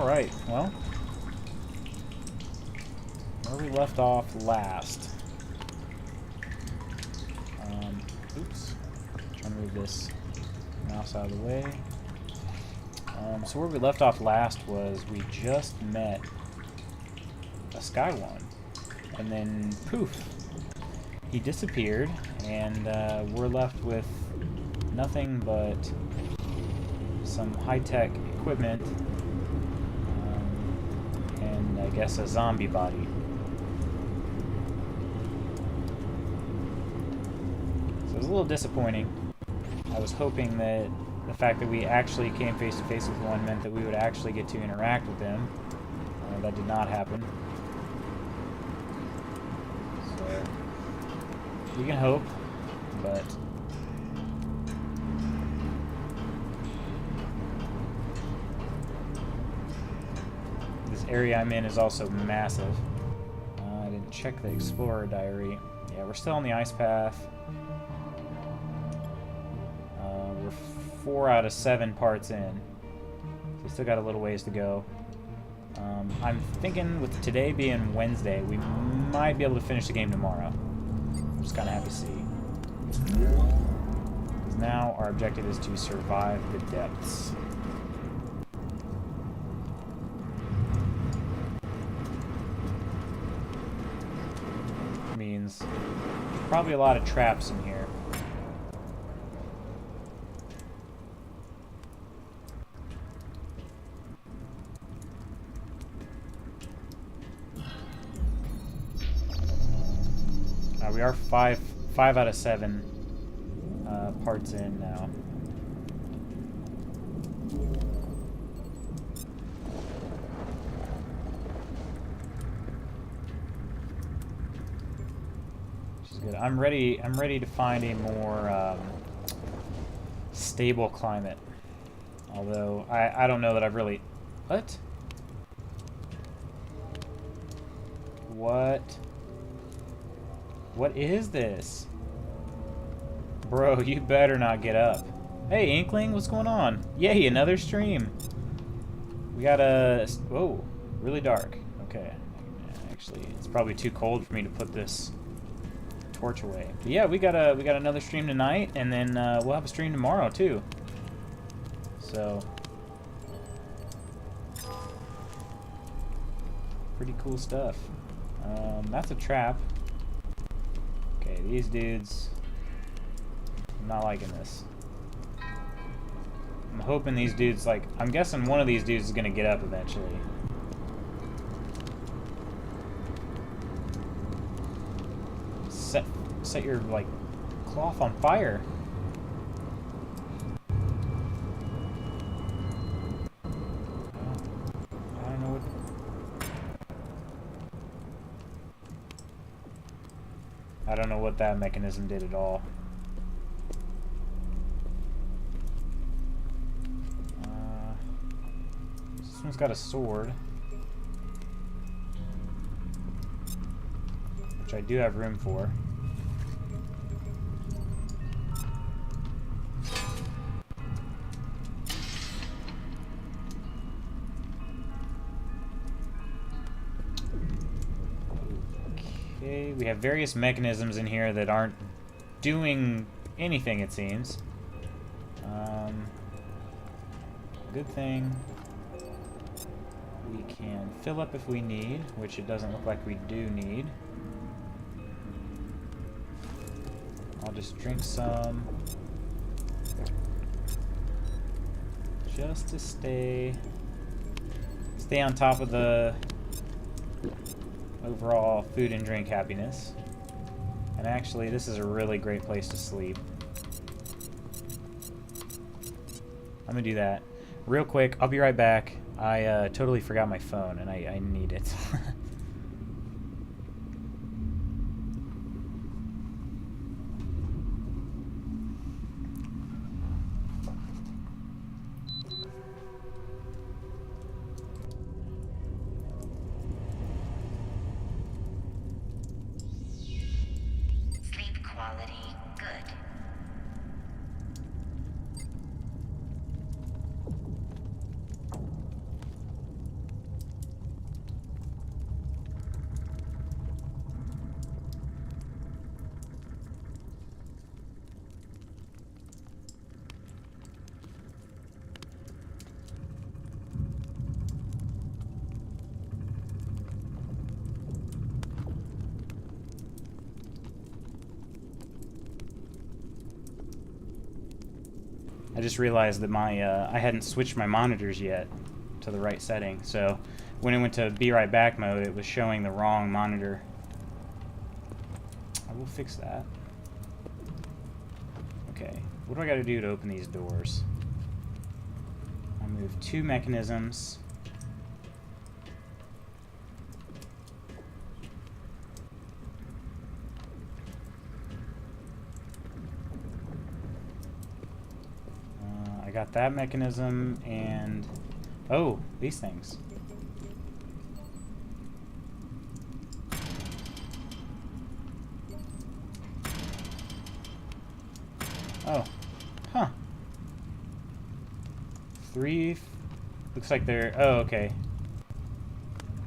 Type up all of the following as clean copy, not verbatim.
Alright, well, where we left off last. Oops. Trying to move this mouse out of the way. So where we left off last was we just met a Sky One. And then, poof, he disappeared, and we're left with nothing but some high-tech equipment and I guess a zombie body. So it was a little disappointing. I was hoping that the fact that we actually came face to face with one meant that we would actually get to interact with them. That did not happen. So we can hope, but this area I'm in is also massive. I didn't check the Explorer diary. Yeah, we're still on the ice path. We're 4 out of 7 parts in. So we still got a little ways to go. I'm thinking with today being Wednesday, we might be able to finish the game tomorrow. I'm just kind of happy to see. Because now our objective is to survive the depths. Means there's probably a lot of traps in here. We are 5 out of 7 parts in now. Which is good. I'm ready to find a more stable climate. Although I don't know that I've really. What is this? Bro, you better not get up. Hey, Inkling, what's going on? Yay, another stream. We got a... Whoa, really dark. Okay. Actually, it's probably too cold for me to put this torch away. But yeah, we got another stream tonight, and then we'll have a stream tomorrow, too. So... pretty cool stuff. That's a trap. Okay, these dudes, I'm not liking this. I'm hoping these dudes, like, I'm guessing one of these dudes is gonna get up eventually. Set your, like, cloth on fire. I don't know what... I don't know what that mechanism did at all. This one's got a sword, which I do have room for. Okay, we have various mechanisms in here that aren't doing anything, it seems. Good thing we can fill up if we need, which it doesn't look like we do need. I'll just drink some just to stay on top of the overall food and drink happiness. And actually, this is a really great place to sleep. I'm gonna do that real quick. I'll be right back. I totally forgot my phone, and I need it. Sleep quality good. just realized that my I hadn't switched my monitors yet to the right setting. So when it went to be right back mode, it was showing the wrong monitor. I will fix that. Okay, what do I got to do to open these doors? I'll move 2 mechanisms. I got that mechanism and... oh, these things. Oh. Huh. 3... looks like they're... oh, okay.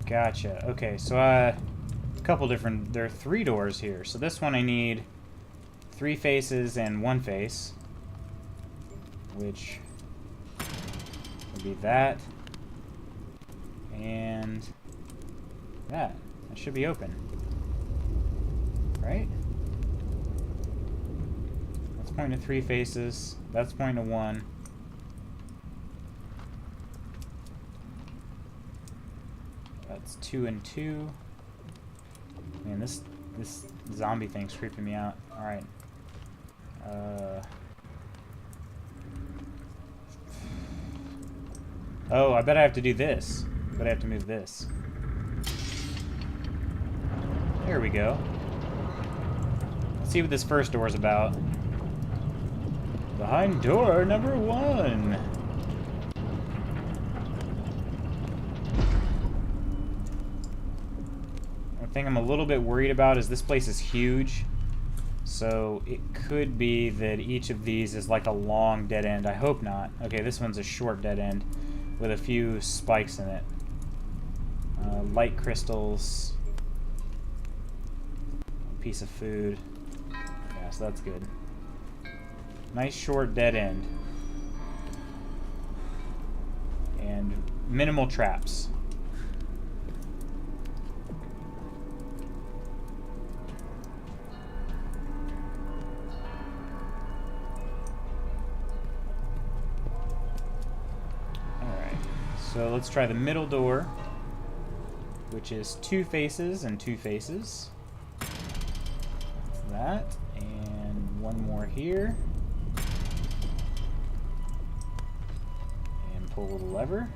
Gotcha. Okay, so a couple different... there are 3 doors here. So this one I need 3 faces and 1 face. Which would be that. And that. That should be open. Right? That's pointing to 3 faces. That's pointing to 1. That's 2 and 2. Man, this zombie thing's creeping me out. Alright. Oh, I bet I have to do this. I bet I have to move this. There we go. Let's see what this first door is about. Behind door number 1. The thing I'm a little bit worried about is this place is huge. So it could be that each of these is like a long dead end. I hope not. Okay, this one's a short dead end with a few spikes in it. Light crystals. A piece of food. Yeah, so that's good. Nice short dead end. And minimal traps. So let's try the middle door, which is 2 faces and 2 faces. That's that. And 1 more here. And pull the lever.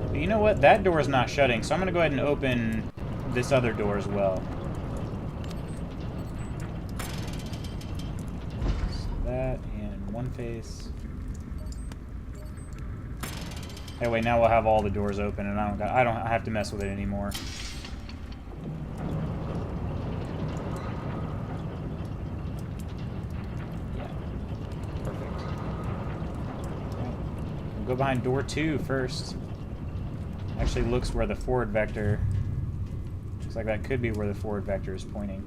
But you know what? That door is not shutting, so I'm going to go ahead and open this other door as well. So that, and 1 face. That way now we'll have all the doors open, and I don't have to mess with it anymore. Yeah, perfect. Right. We'll go behind door 2 first. Actually looks where the forward vector. Looks like that could be where the forward vector is pointing.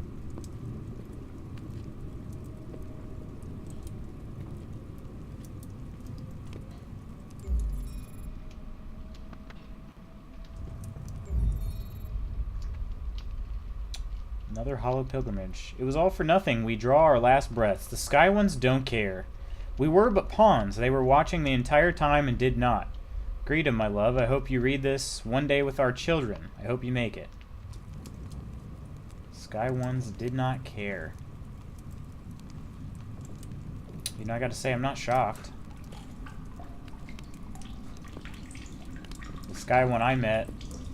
Another hollow pilgrimage. It was all for nothing. We draw our last breaths. The sky ones don't care. We were but pawns. They were watching the entire time and did not. Greetum, my love. I hope you read this one day with our children. I hope you make it. Sky ones did not care. You know, I gotta say, I'm not shocked. The sky one I met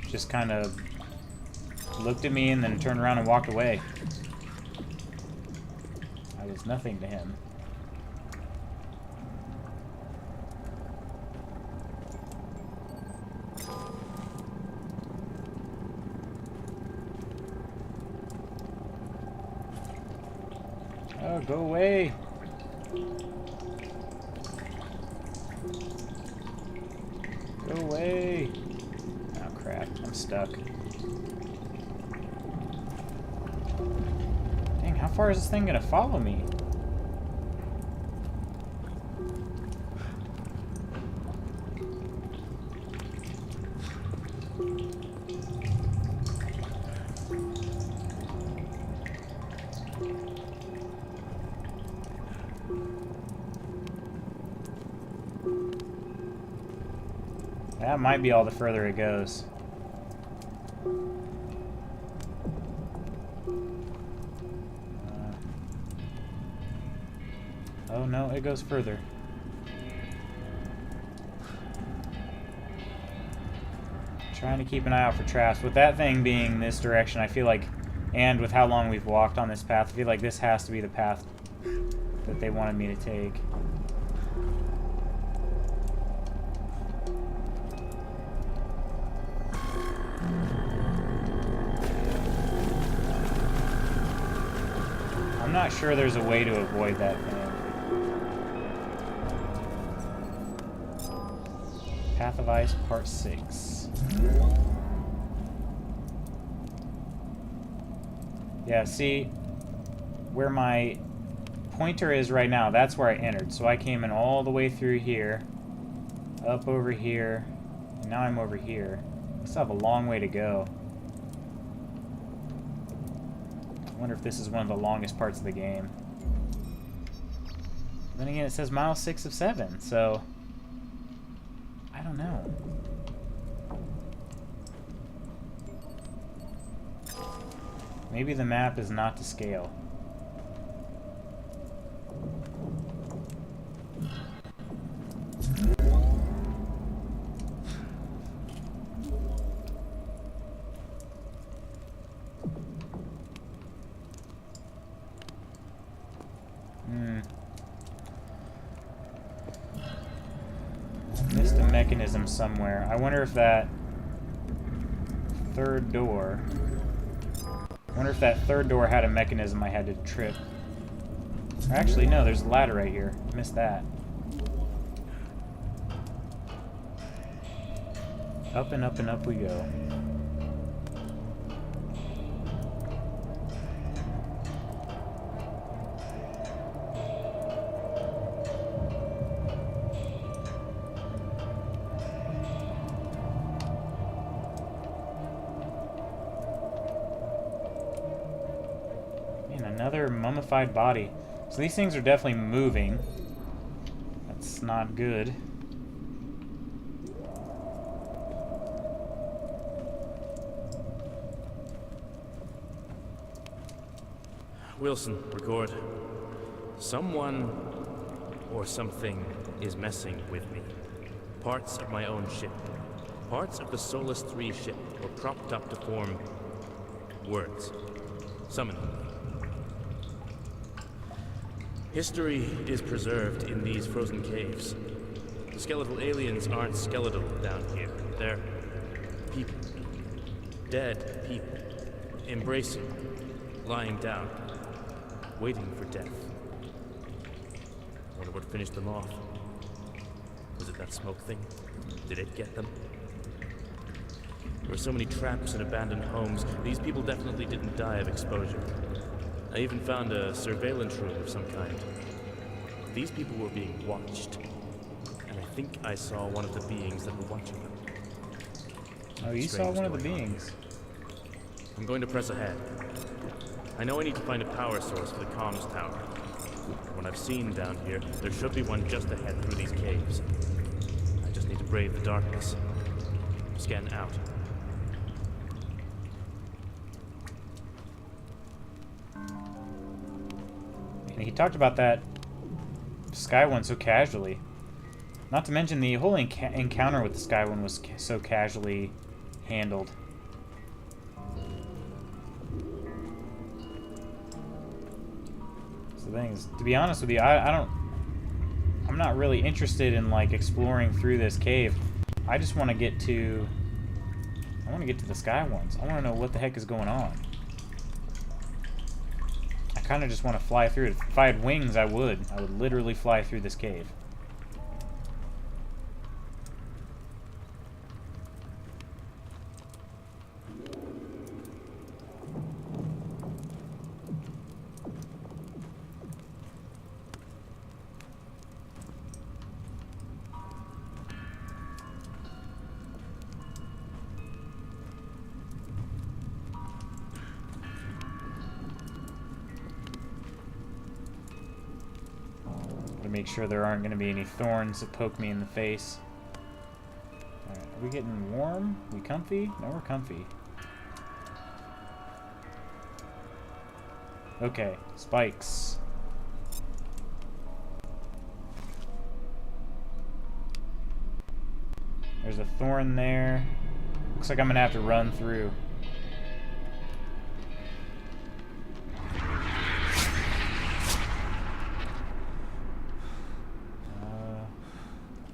just kind of looked at me and then turned around and walked away. I was nothing to him. Oh, go away! Go away! Oh crap, I'm stuck. Dang, how far is this thing gonna follow me? That might be all the further it goes. Oh no, it goes further. Trying to keep an eye out for traps. With that thing being this direction, I feel like, and with how long we've walked on this path, I feel like this has to be the path that they wanted me to take. I'm not sure there's a way to avoid that thing. Path of Ice, Part 6. Yeah, see, where my pointer is right now, that's where I entered. So I came in all the way through here, up over here, and now I'm over here. I still have a long way to go. I wonder if this is one of the longest parts of the game. Then again, it says mile 6 of 7, so I don't know. Maybe the map is not to scale. Missed a mechanism somewhere. I wonder if that third door... I wonder if that third door had a mechanism I had to trip. Or actually, no, there's a ladder right here. Missed that. Up and up and up we go. Another mummified body. So these things are definitely moving. That's not good. Wilson, record. Someone or something is messing with me. Parts of my own ship. Parts of the Solus 3 ship were propped up to form words. Summoning me. History is preserved in these frozen caves. The skeletal aliens aren't skeletal down here. They're people. Dead people. Embracing. Lying down. Waiting for death. Wonder what finished them off. Was it that smoke thing? Did it get them? There were so many traps and abandoned homes. These people definitely didn't die of exposure. I even found a surveillance room of some kind. These people were being watched. And I think I saw one of the beings that were watching them. Oh, you saw one of the beings. I'm going to press ahead. I know I need to find a power source for the comms tower. From what I've seen down here, there should be one just ahead through these caves. I just need to brave the darkness. Scan out. And he talked about that Sky one so casually. Not to mention the whole encounter with the Sky one was so casually handled. So the thing is, to be honest with you, I'm not really interested in like exploring through this cave. I just want to get to the Sky ones. I want to know what the heck is going on. I kind of just want to fly through it. If I had wings, I would literally fly through this cave. make sure there aren't going to be any thorns that poke me in the face. Alright, are we getting warm? We comfy? No, we're comfy. Okay, spikes. There's a thorn there. Looks like I'm gonna have to run through.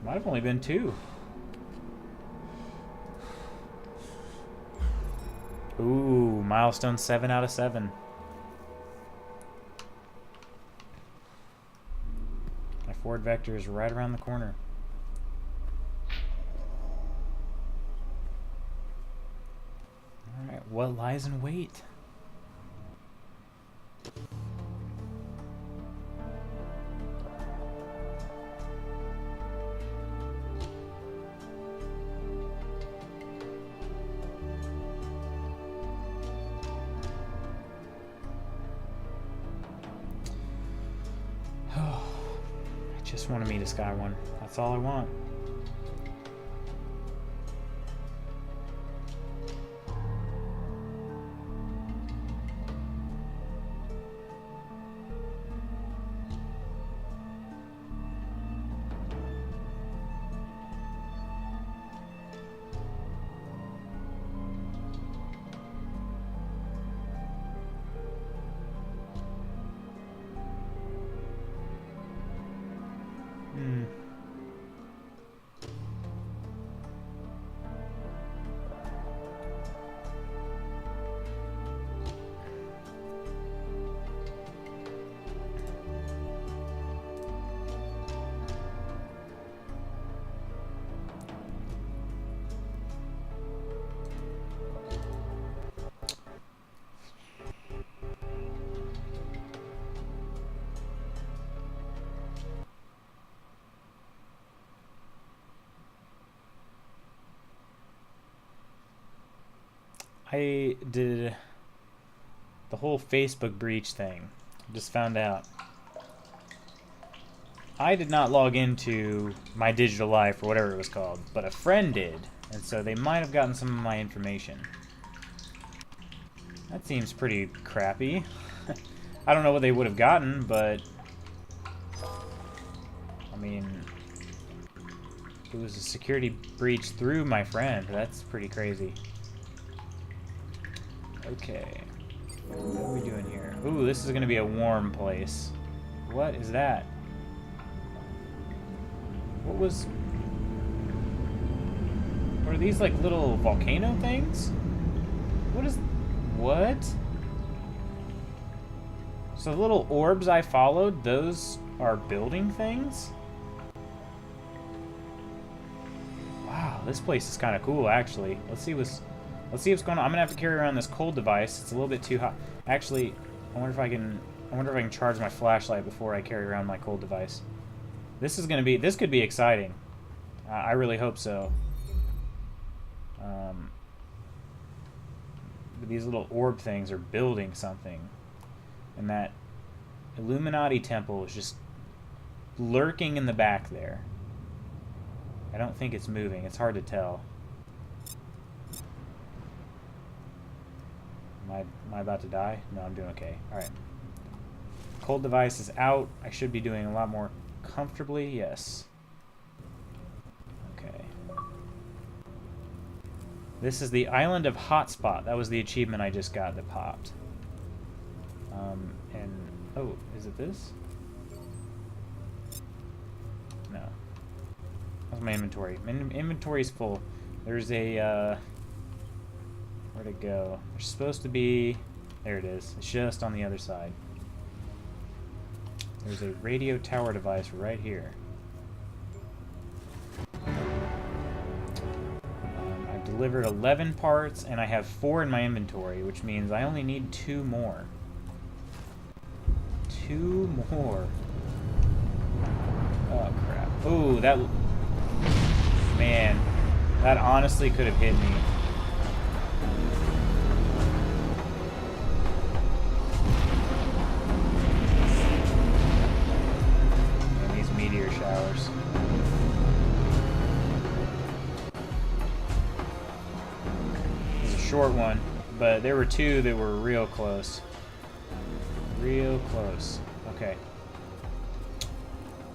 Might have only been 2. Ooh, milestone 7 out of 7. My forward vector is right around the corner. Alright, what lies in wait? I just want to meet a Sky One. That's all I want. I did the whole Facebook breach thing. Just found out. I did not log into my digital life or whatever it was called, but a friend did, and so they might have gotten some of my information. That seems pretty crappy. I don't know what they would have gotten, but I mean, it was a security breach through my friend. That's pretty crazy. Okay. What are we doing here? Ooh, this is going to be a warm place. What is that? What was... What are these, like, little volcano things? What is... What? So the little orbs I followed, those are building things? Wow, this place is kind of cool, actually. Let's see what's going on. I'm gonna have to carry around this cold device. It's a little bit too hot. Actually, I wonder if I can charge my flashlight before I carry around my cold device. This could be exciting. I really hope so. But these little orb things are building something, and that Illuminati temple is just lurking in the back there. I don't think it's moving. It's hard to tell. Am I about to die? No, I'm doing okay. Alright. Cold device is out. I should be doing a lot more comfortably. Yes. Okay. This is the Island of Hotspot. That was the achievement I just got that popped. And... Oh, is it this? No. How's my inventory? My inventory's full. There's a... Where'd it go? There's supposed to be... There it is. It's just on the other side. There's a radio tower device right here. I've delivered 11 parts, and I have 4 in my inventory, which means I only need 2 more. 2 more. Oh, crap. Oh, that... Man. That honestly could have hit me. towers. This is a short one, but there were two that were real close. Real close. Okay.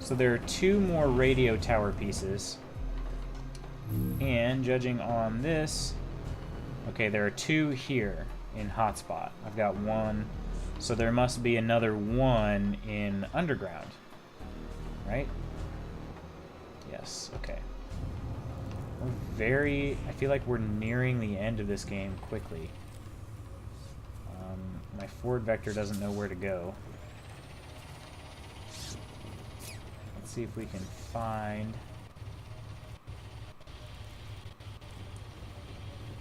So there are two more radio tower pieces. And judging on this, okay, there are two here in hotspot. I've got one, so there must be another one in underground, right? Yes, okay. I feel like we're nearing the end of this game quickly. My forward vector doesn't know where to go. Let's see if we can find...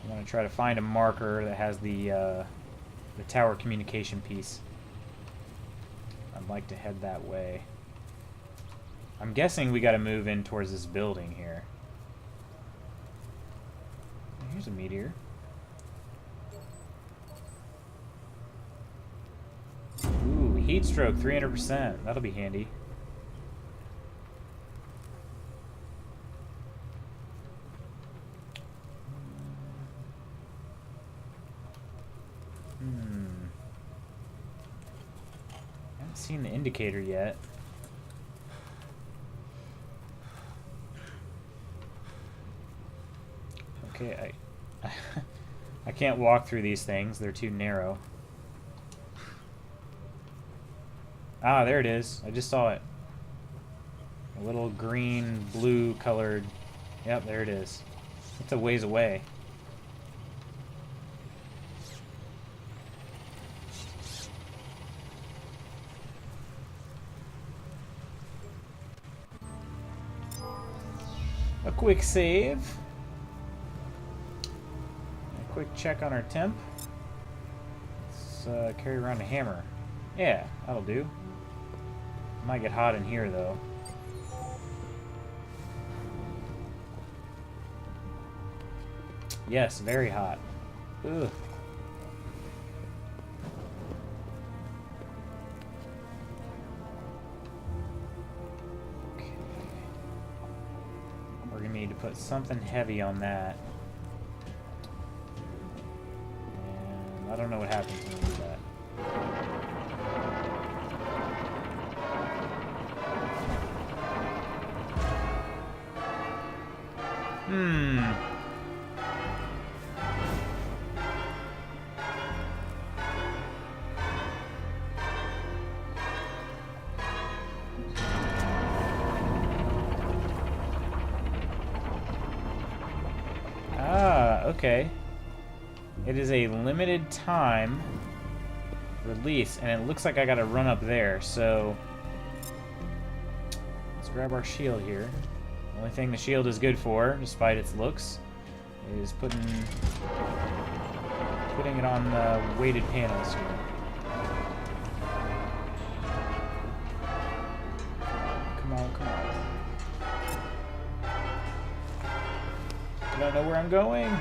I'm going to try to find a marker that has the tower communication piece. I'd like to head that way. I'm guessing we got to move in towards this building here. Here's a meteor. Ooh, heat stroke, 300%. That'll be handy. I haven't seen the indicator yet. Okay, I can't walk through these things. They're too narrow. Ah, there it is. I just saw it. A little green, blue colored... Yep, there it is. It's a ways away. A quick save. A quick check on our temp. Let's carry around a hammer. Yeah, that'll do. Might get hot in here though. Yes, very hot. Ugh. Okay. We're gonna need to put something heavy on that. And I don't know what happens when we do that. Okay. It is a limited time release, and it looks like I gotta run up there, so let's grab our shield here. The only thing the shield is good for, despite its looks, is putting it on weighted panels here. Come on, come on. I don't know where I'm going.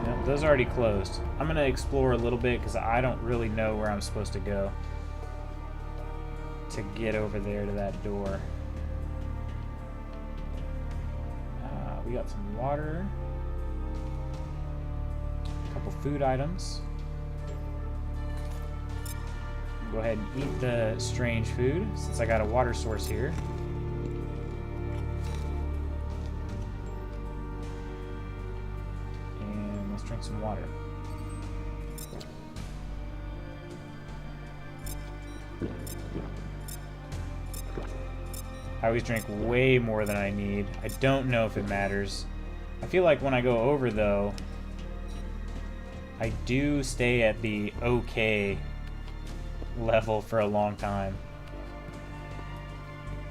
Nope, those are already closed. I'm gonna explore a little bit because I don't really know where I'm supposed to go to get over there to that door. We got some water, a couple food items. Go ahead and eat the strange food since I got a water source here. And let's drink some water. I always drink way more than I need. I don't know if it matters. I feel like when I go over though, I do stay at the okay level for a long time.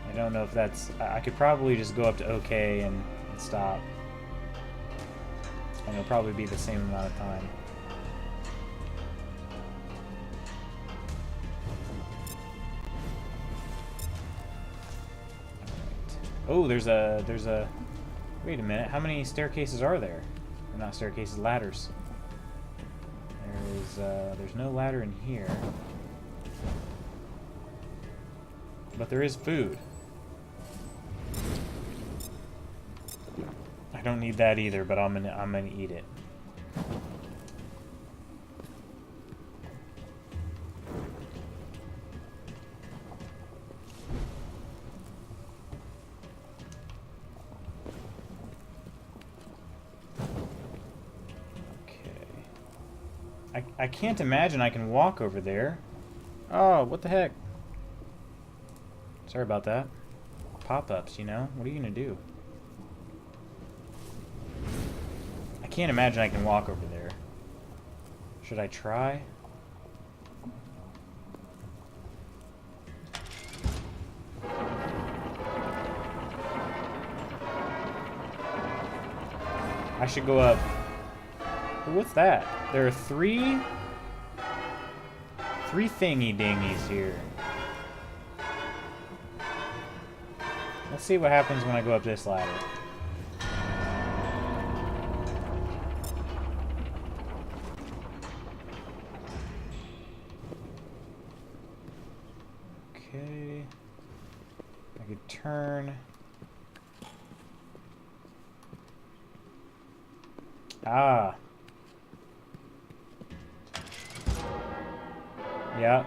I don't know if that's... I could probably just go up to okay and stop. And it'll probably be the same amount of time. Oh, there's a... Wait a minute, how many staircases are there? Or not staircases, ladders. There's There's no ladder in here. But there is food. I don't need that either, but I'm gonna eat it. I can't imagine I can walk over there. Oh, what the heck? Sorry about that. Pop-ups, you know? What are you gonna do? I can't imagine I can walk over there. Should I try? I should go up. What's that? There are three thingy dingies here. Let's see what happens when I go up this ladder. Okay. I could turn. Ah. Yeah.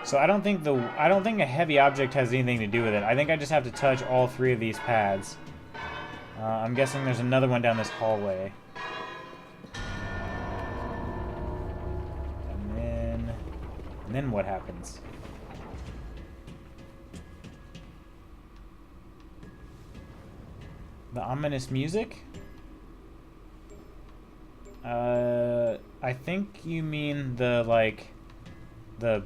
So I don't think a heavy object has anything to do with it. I think I just have to touch all three of these pads. I'm guessing there's another one down this hallway. And then what happens? The ominous music? I think you mean the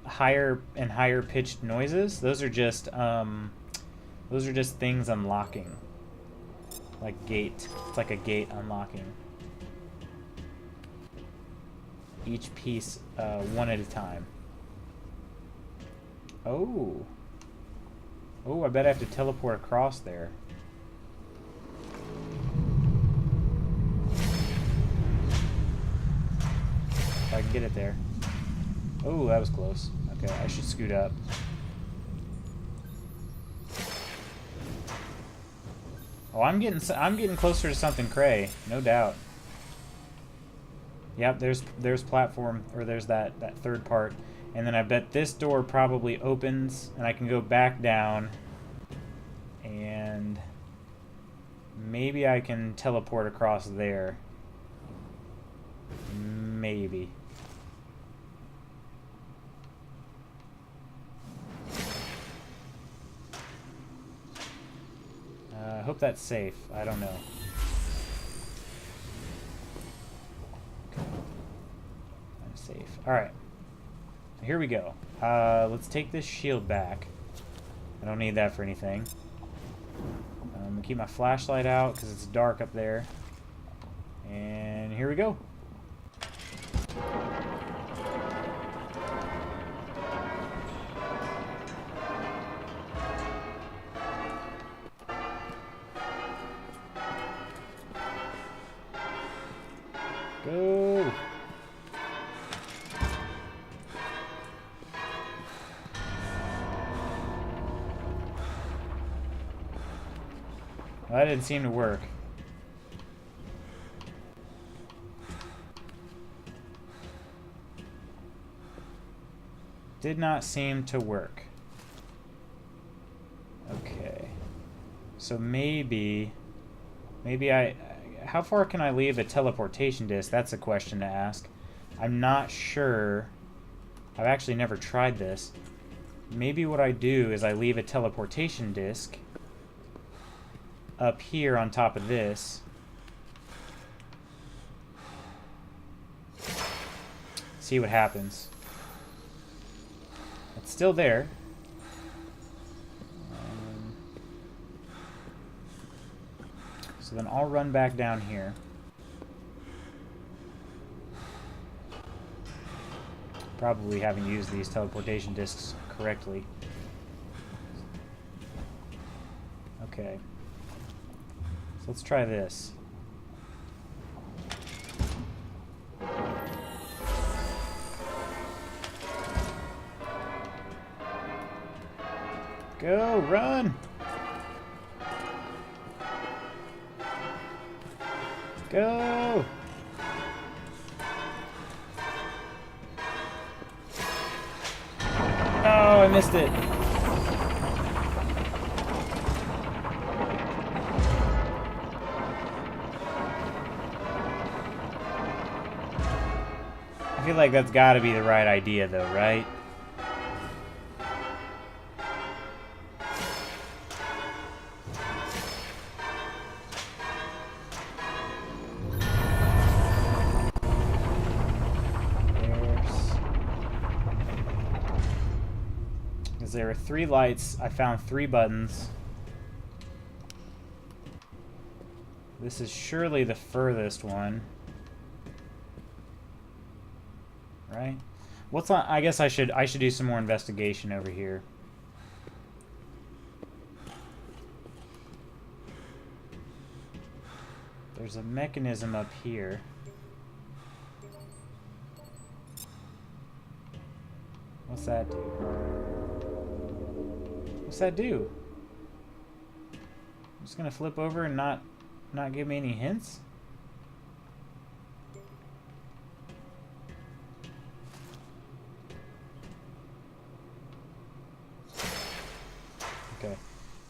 higher and higher pitched noises. Those are just things unlocking. Like gate. It's like a gate unlocking. Each piece one at a time. Oh. Oh, I bet I have to teleport across there. If I can get it there. Oh, that was close. Okay, I should scoot up. Oh, I'm getting closer to something cray, no doubt. Yep, there's platform, or there's that third part, and then I bet this door probably opens, and I can go back down, and maybe I can teleport across there. Maybe. I hope that's safe. I don't know. Okay. I'm safe. Alright. Here we go. Let's take this shield back. I don't need that for anything. Keep my flashlight out because it's dark up there. And here we go. Go! Well, that didn't seem to work. Did not seem to work. Okay. So maybe how far can I leave a teleportation disc? That's a question to ask. I'm not sure. I've actually never tried this. Maybe what I do is I leave a teleportation disc up here on top of this. See what happens. It's still there. So then I'll run back down here. Probably haven't used these teleportation discs correctly. Okay. So let's try this. Go, run! Go! Oh, I missed it. I feel like that's got to be the right idea, though, right? Because there were 3 lights, I found 3 buttons. This is surely the furthest one. Right? What's on? I guess I should do some more investigation over here. There's a mechanism up here. What's that do? What's that do? I'm just gonna flip over and not give me any hints? Okay.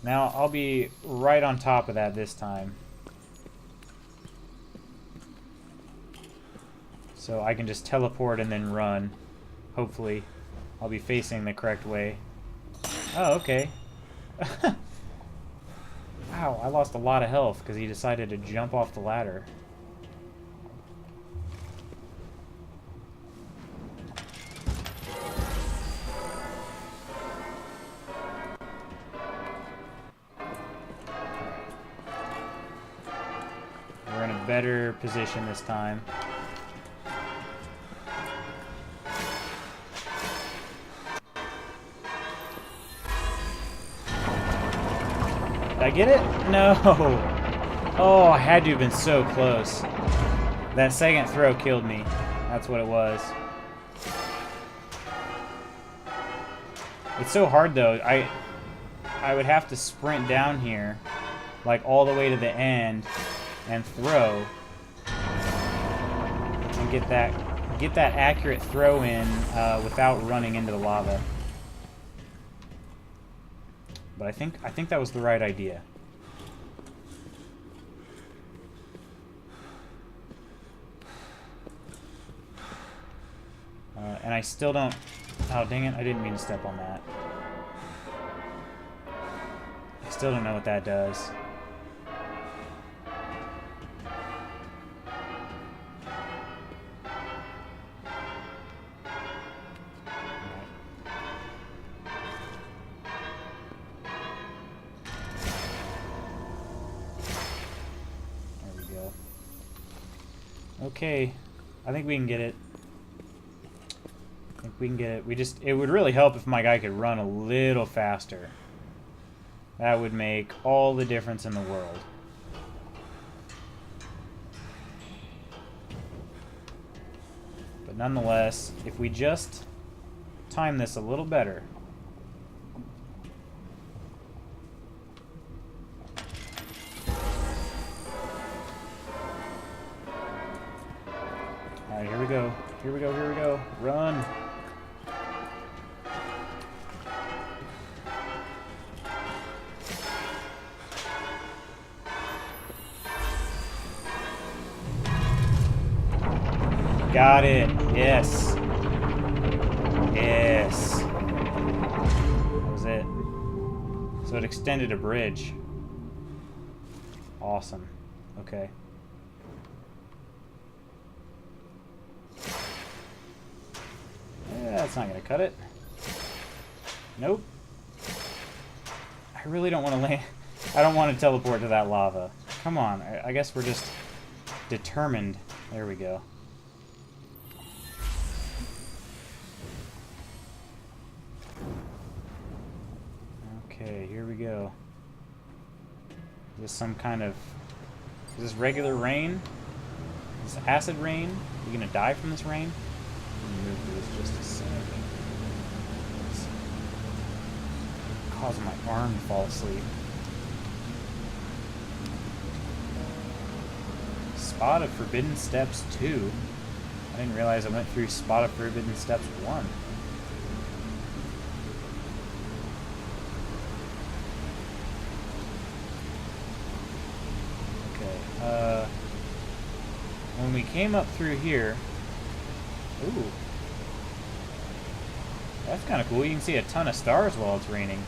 Now I'll be right on top of that this time. So I can just teleport and then run. Hopefully. I'll be facing the correct way. Oh, okay. Wow, I lost a lot of health because he decided to jump off the ladder. We're in a better position this time. Did I get it? No! Oh, I had to have been so close. That second throw killed me. That's what it was. It's so hard though. I would have to sprint down here, like all the way to the end, and throw, and get that accurate throw in without running into the lava. But I think that was the right idea. And I still don't... Oh, dang it. I didn't mean to step on that. I still don't know what that does. Okay, I think we can get it. I think we can get it. It would really help if my guy could run a little faster. That would make all the difference in the world. But nonetheless, if we just time this a little better. Alright, here we go. Here we go, here we go. Run! Got it! Yes! Yes! That was it. So it extended a bridge. Awesome. Okay. That's not going to cut it. Nope. I really don't want to land. I don't want to teleport to that lava. Come on. I guess we're just determined. There we go. Okay, here we go. Is this some kind of Is this regular rain? Is this acid rain? Are you gonna die from this rain? Let me move this just a second. It's causing my arm to fall asleep. Spot of Forbidden Steps 2. I didn't realize I went through Spot of Forbidden Steps 1. Okay, when we came up through here... Ooh. That's kind of cool. You can see a ton of stars while it's raining.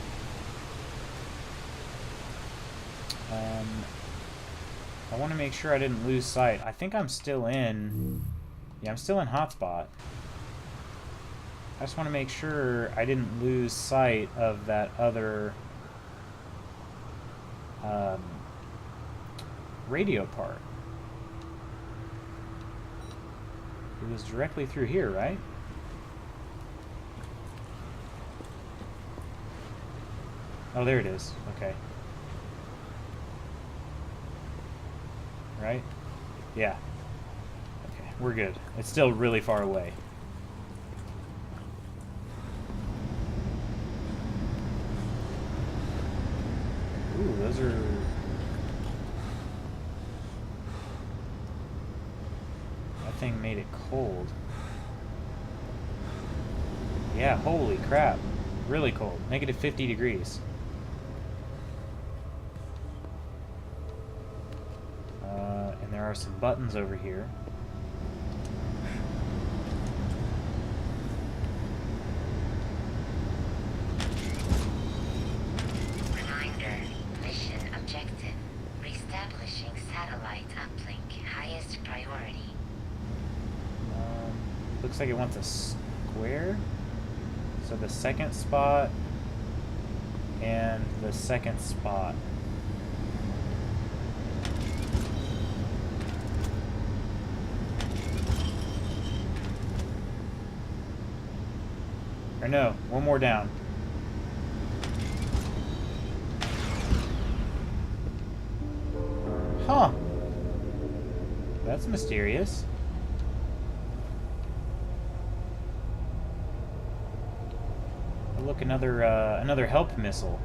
I want to make sure I didn't lose sight. I think I'm still in... Yeah, I'm still in hotspot. I just want to make sure I didn't lose sight of that other radio part. It was directly through here, right? Oh, there it is. Okay. Right? Yeah. Okay, we're good. It's still really far away. Ooh, those are... That thing made it cold. Yeah, holy crap. Really cold. Negative 50 degrees. And there are some buttons over here. Reminder, mission objective. Reestablishing satellite uplink. Highest priority. Looks like it wants a square. So the second spot and the second spot. Or no, one more down. Huh. That's mysterious. Oh, look, another help missile.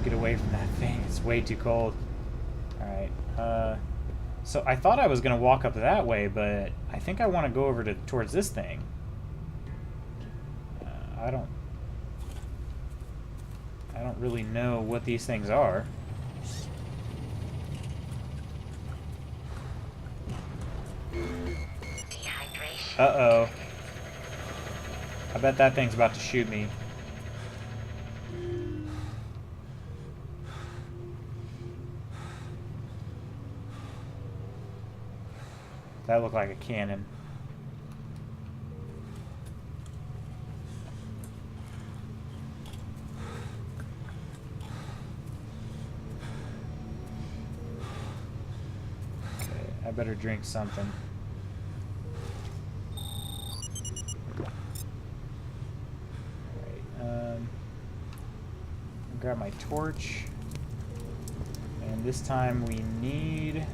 Get away from that thing. It's way too cold. Alright. So I thought I was going to walk up that way, but I think I want to go over towards this thing. I don't really know what these things are. Dehydration. Uh-oh. I bet that thing's about to shoot me. That looked like a cannon. Okay, I better drink something. Alright, grab my torch. And this time we need...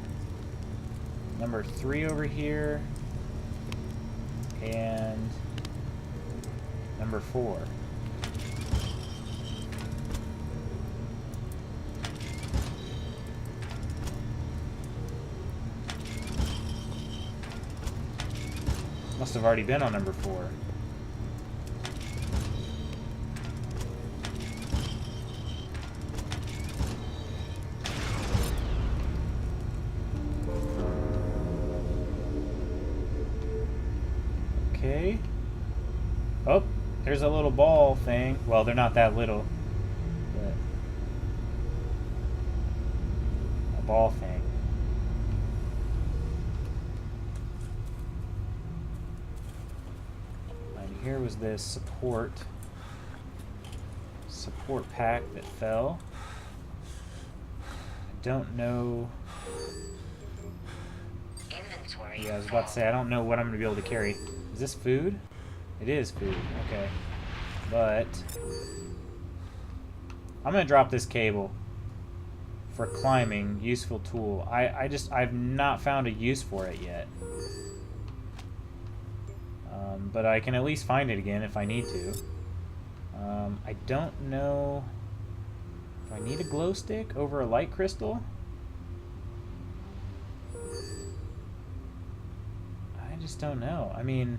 number 3 over here, and number 4. Must have already been on number 4. Okay. Oh, there's a little ball thing. Well, they're not that little, but a ball thing. And here was this support pack that fell. I don't know Inventory. Yeah, I was about to say, I don't know what I'm going to be able to carry. Is this food? It is food. Okay. But I'm going to drop this cable for climbing. Useful tool. I've not found a use for it yet. But I can at least find it again if I need to. I don't know if I need a glow stick over a light crystal. I just don't know. I mean,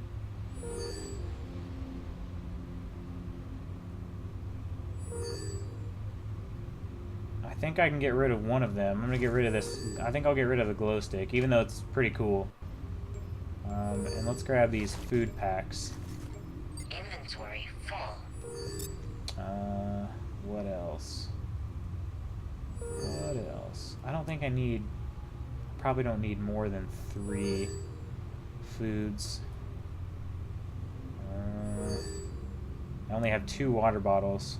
I think I can get rid of one of them. I'm gonna get rid of this. I think I'll get rid of the glow stick, even though it's pretty cool. And let's grab these food packs. Inventory full. What else? What else? I don't think I need... Probably don't need more than 3 foods. I only have 2 water bottles.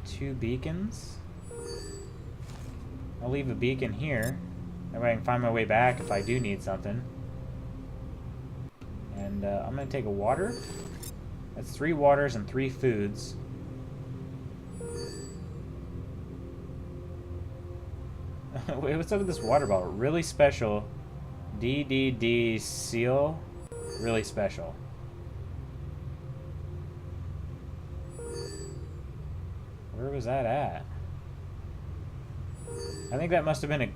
2 beacons? I'll leave a beacon here. That way I can find my way back if I do need something. And I'm going to take a water. That's 3 waters and 3 foods. Wait, what's up with this water bottle? Really special. DDD seal. Really special. Where was that at? I think that must have been a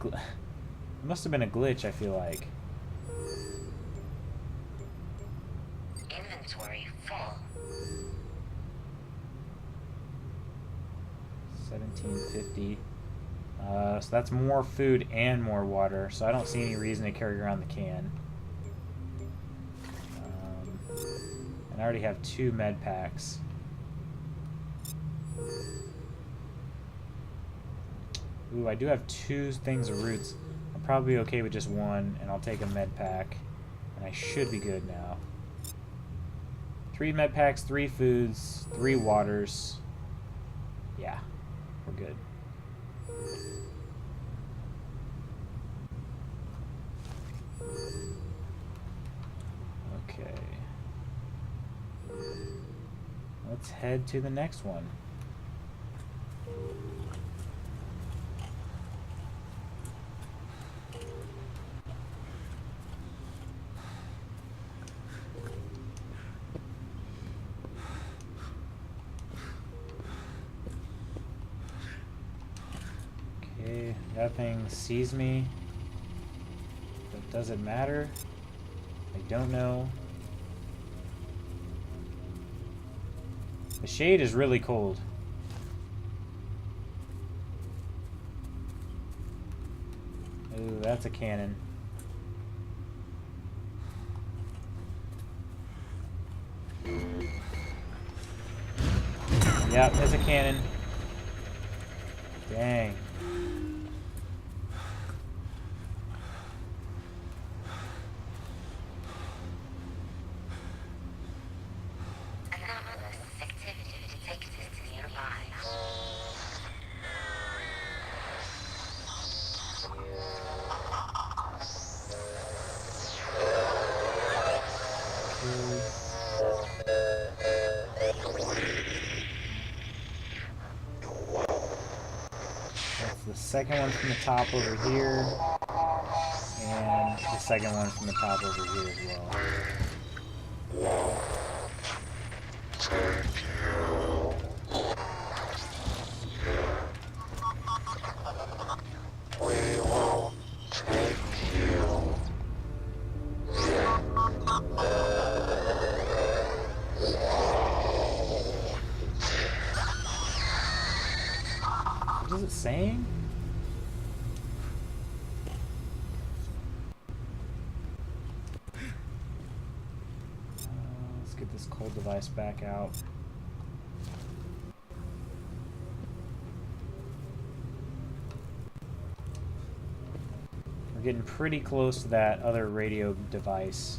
glitch, I feel like. Inventory full. 1750. So that's more food and more water, so I don't see any reason to carry around the can. And I already have 2 med packs. Ooh, I do have 2 things of roots. I'm probably okay with just 1, and I'll take a med pack. And I should be good now. 3 med packs, 3 foods, 3 waters. Yeah, we're good. Okay. Let's head to the next one. Okay, that thing sees me. But does it matter? I don't know. The shade is really cold. Ooh, that's a cannon. Yep, it's a cannon. Dang. Anomalous activity detected nearby. That's the second one from the top over here. And the second one from the top over here as well. What is it saying? Let's get this cold device back out. We're getting pretty close to that other radio device.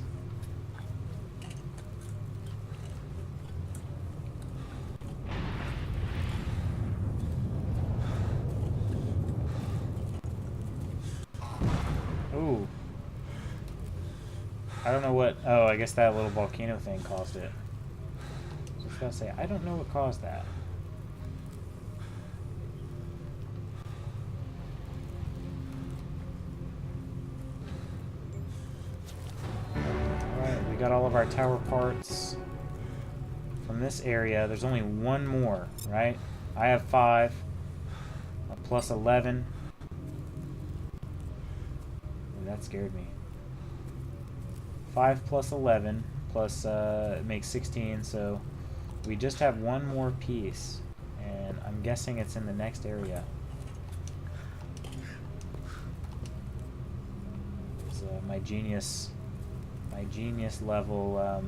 Ooh. I don't know what... Oh, I guess that little volcano thing caused it. I was gonna say, I don't know what caused that. Alright, we got all of our tower parts. From this area, there's only one more, right? I have 5. A plus 11. Ooh, that scared me. 5 plus 11 plus it makes 16, so we just have one more piece, and I'm guessing it's in the next area. It's my genius level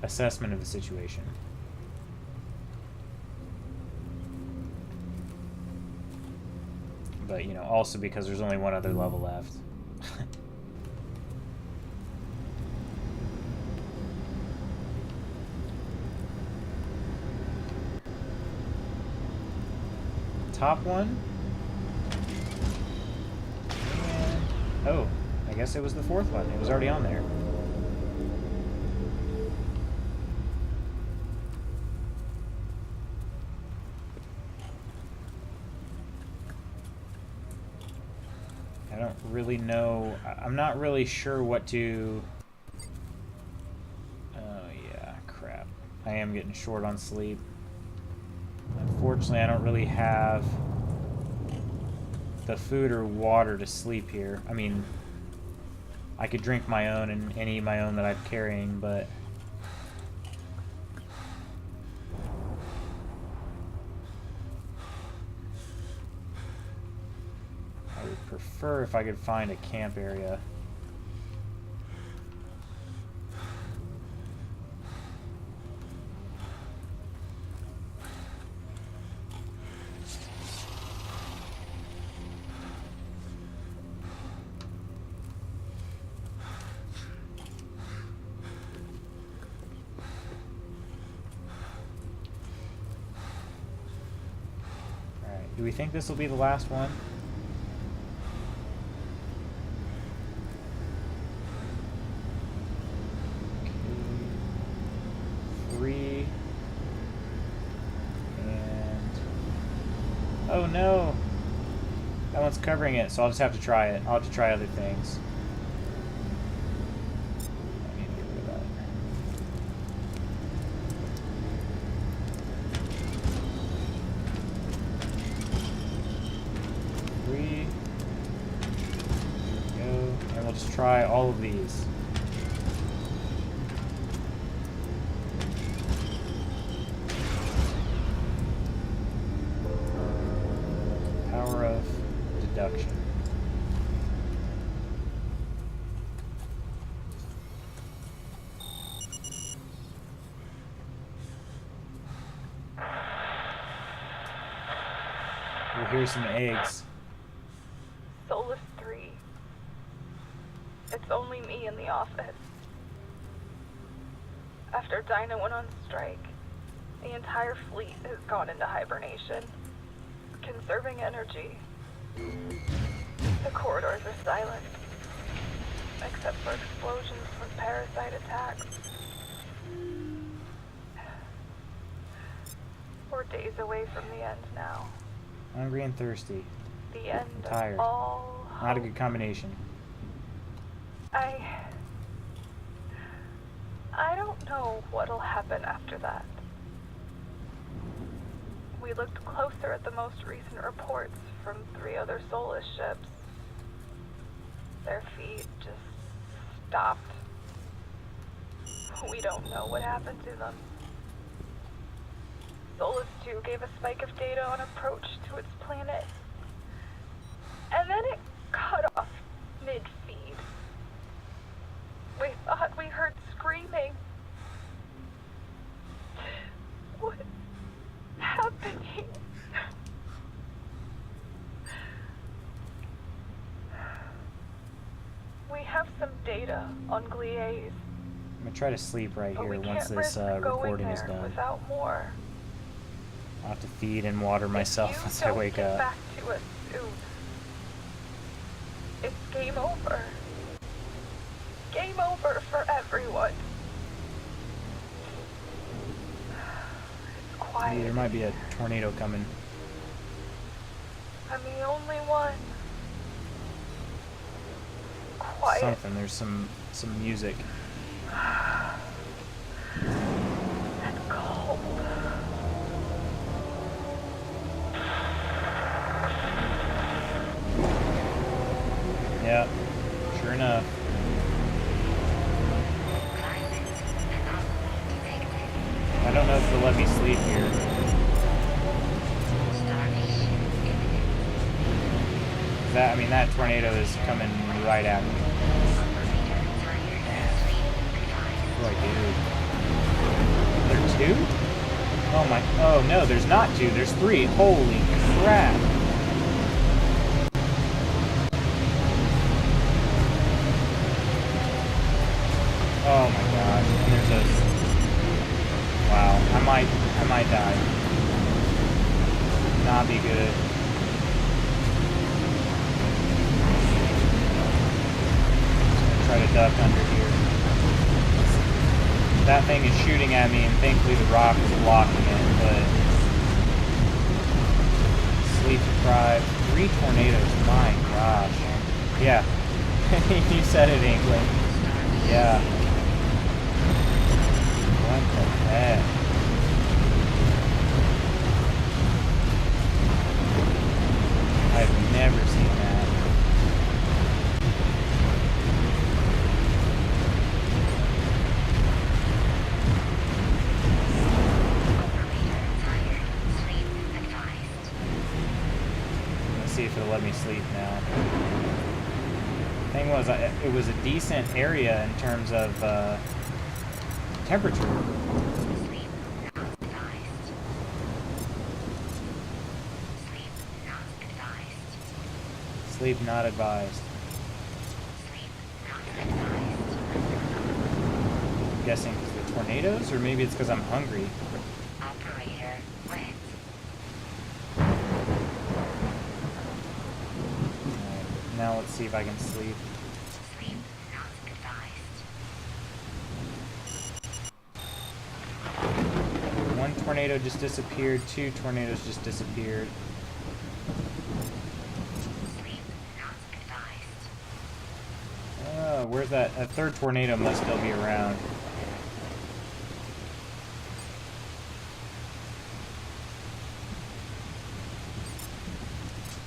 assessment of the situation. But you know, also because there's only one other level left. Top one. And, oh, I guess it was the 4th one. It was already on there. I don't really know. I'm not really sure what to... Oh, yeah, crap. I am getting short on sleep. Unfortunately, I don't really have the food or water to sleep here. I mean, I could drink my own and eat my own that I'm carrying, but... I would prefer if I could find a camp area. Do we think this will be the last one? Okay. 3. And... oh no! That one's covering it, so I'll just have to try it. I'll have to try other things. I need to get rid of that. 3. There we go. And we'll just try all of these. Power of deduction. Well, here's some eggs. Solus 3. It's only me in the office. After Dinah went on strike, the entire fleet has gone into hibernation, conserving energy. The corridors are silent, except for explosions from parasite attacks. We're days away from the end now. Hungry and thirsty. The end I'm tired. of all Not a good combination. I don't know what'll happen after that. We looked closer at the most recent reports from 3 other Solus ships. Their feed just stopped. We don't know what happened to them. Solus 2 gave a spike of data on approach to its planet. And then it cut off mid-feed. We thought we heard screaming. What's happening? We have some data on glies, I'm gonna try to sleep right but here we once can't this risk going recording is there done. without more. I'll have to feed and water myself If you once I don't wake get up. back to us soon, it's game over. Game over for everyone. It's quiet. Hey, there might be a tornado coming. I'm the only one. Quiet. Something. There's some music. And cold. Yeah, sure enough. I don't know if they'll let me sleep here. I mean, that tornado is coming right at me. What do I do? There are two? Oh my, oh no, there's not two, there's three. Holy crap. Oh my gosh, and there's a, wow, I might die. Not be good. Try to duck under here. That thing is shooting at me, and thankfully the rock is blocking it, but sleep deprived. 3 tornadoes, my gosh. Yeah. You said it, Inkling. Yeah. What the heck? I've never seen that. See if it'll let me sleep now. Thing was, it was a decent area in terms of temperature. Sleep not advised. I'm guessing it's the tornadoes, or maybe it's because I'm hungry. Operator went. Now let's see if I can sleep. Sleep not advised. 1 tornado just disappeared. 2 tornadoes just disappeared. Sleep not advised. Where's that? A 3rd tornado must still be around.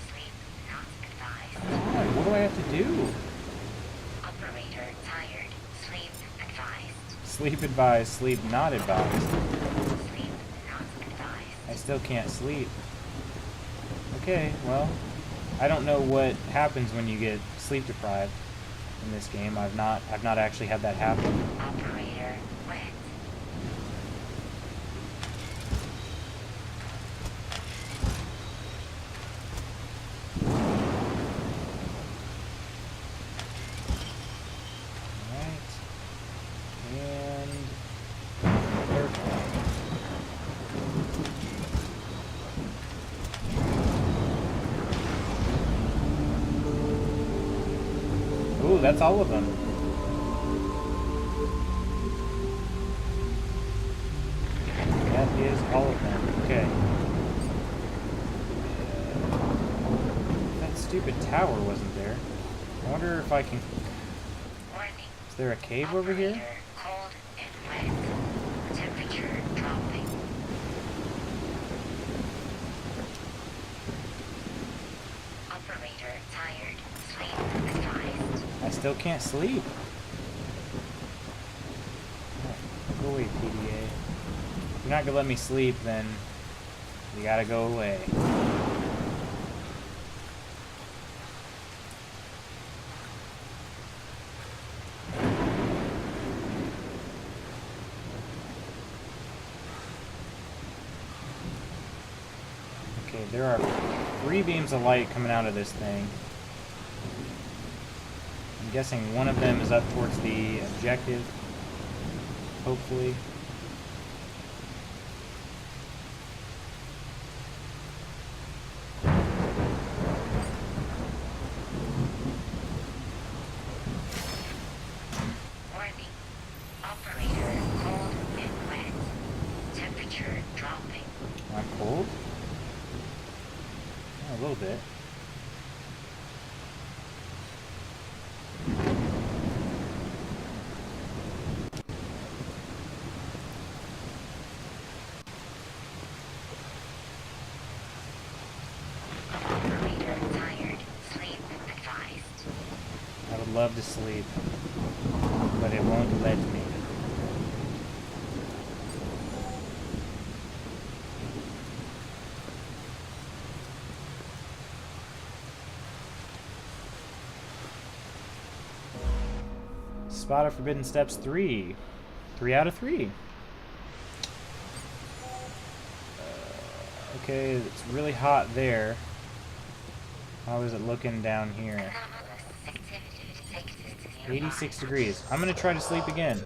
Sleep not advised. What do I have to do? Operator tired. Sleep advised. Sleep advised, sleep not advised. Sleep not advised. I still can't sleep. Okay, well, I don't know what happens when you get sleep deprived in this game. I've not actually had that happen. Operator went. Alright. And third one. Ooh, that's all of them. That is all of them. Okay. That stupid tower wasn't there. I wonder if I can... Warning. Is there a cave over here? Operator cold and wet. Temperature dropping. Operator tired. Sleep advised. I still can't sleep. Go away, PDA. If you're not gonna let me sleep, then you gotta go away. Okay, there are 3 beams of light coming out of this thing. I'm guessing one of them is up towards the objective, hopefully. love to sleep, but it won't let me. Spot of Forbidden Steps 3. 3 out of 3. Okay, it's really hot there. How is it looking down here? 86 degrees. I'm gonna try to sleep again.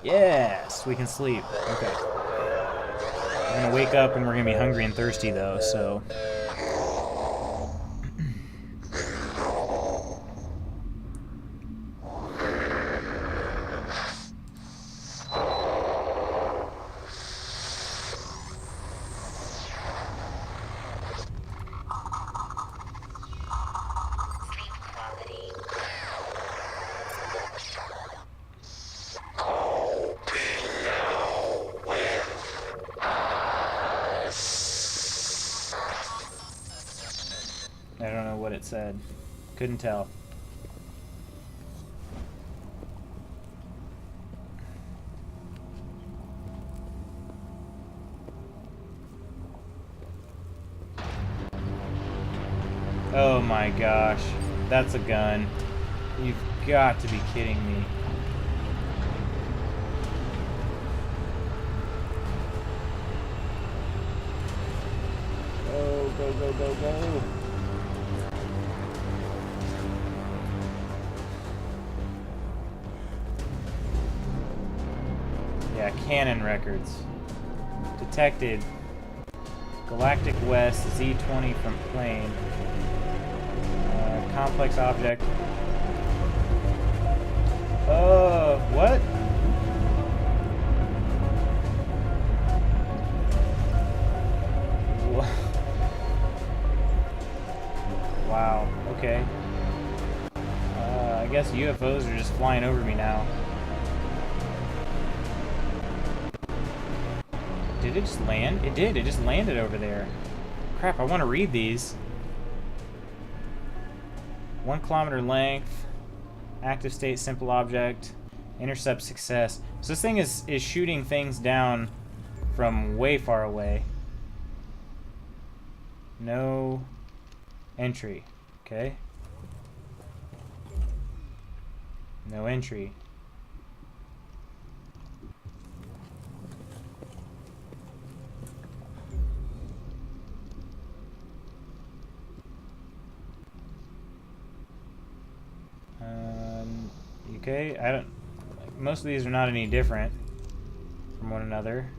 Yes, we can sleep. Okay. We're gonna wake up and we're gonna be hungry and thirsty though, so. I don't know what it said. Couldn't tell. Oh my gosh. That's a gun. You've got to be kidding me. Go, go, go, go, go. Yeah, Canon records. Detected. Galactic West, Z20 from plane. Complex object. What? Wow, okay. I guess UFOs are just flying over me now. Did it just land? It did, it just landed over there. Crap, I want to read these. 1 kilometer length, active state, simple object, intercept success. So this thing is shooting things down from way far away. No entry, okay. No entry. Okay, I don't. Most of these are not any different from one another.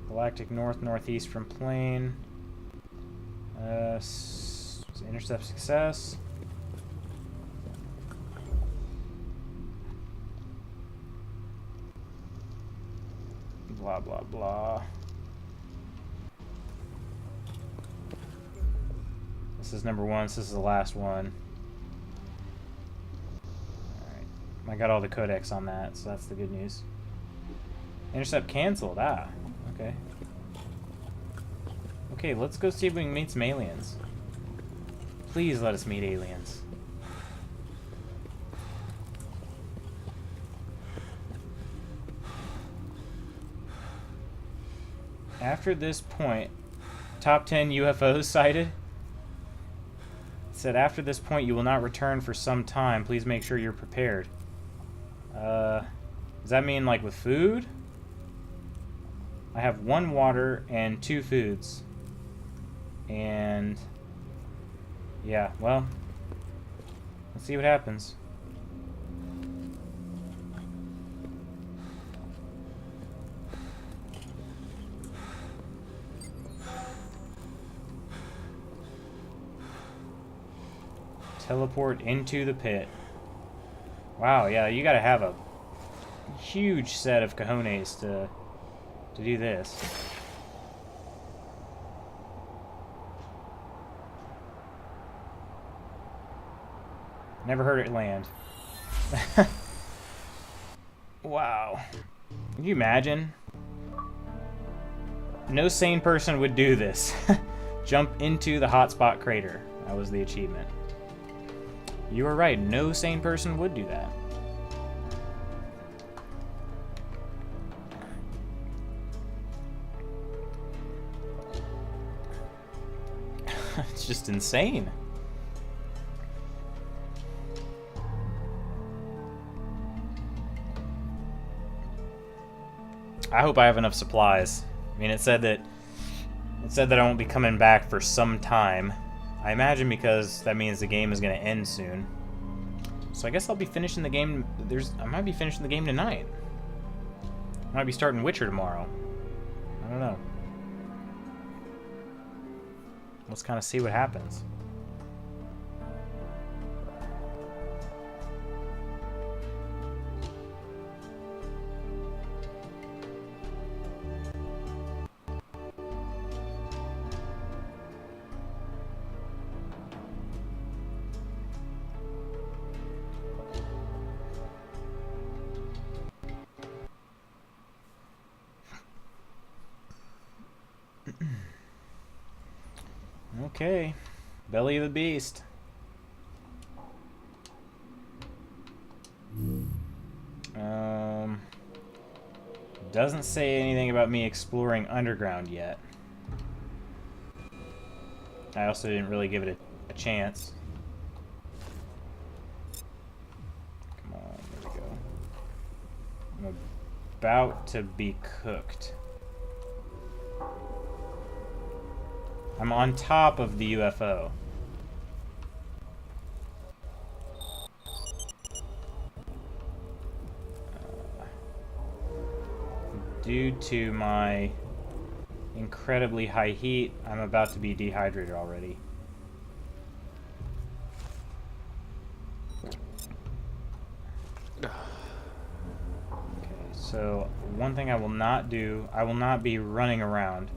Galactic north, northeast from plane. Intercept success. Blah blah blah. This is number 1. So this is the last one. I got all the codecs on that, so that's the good news. Intercept canceled. Ah, okay. Okay, let's go see if we can meet some aliens. Please let us meet aliens. After this point, top 10 UFOs sighted. It said after this point you will not return for some time. Please make sure you're prepared. Does that mean like with food? I have 1 water and 2 foods. And yeah, well, let's see what happens. Teleport into the pit. Wow, yeah, you gotta have a huge set of cojones to do this. Never heard it land. Wow. Can you imagine? No sane person would do this. Jump into the hotspot crater. That was the achievement. You are right. No sane person would do that. It's just insane. I hope I have enough supplies. I mean, it said that I won't be coming back for some time. I imagine because that means the game is going to end soon. So I guess I'll be finishing the game. I might be finishing the game tonight. I might be starting Witcher tomorrow. I don't know. Let's kind of see what happens. Okay, belly of the beast. Doesn't say anything about me exploring underground yet. I also didn't really give it a chance. Come on, there we go. I'm about to be cooked. I'm on top of the UFO. Due to my incredibly high heat, I'm about to be dehydrated already. Okay, so one thing I will not do, I will not be running around.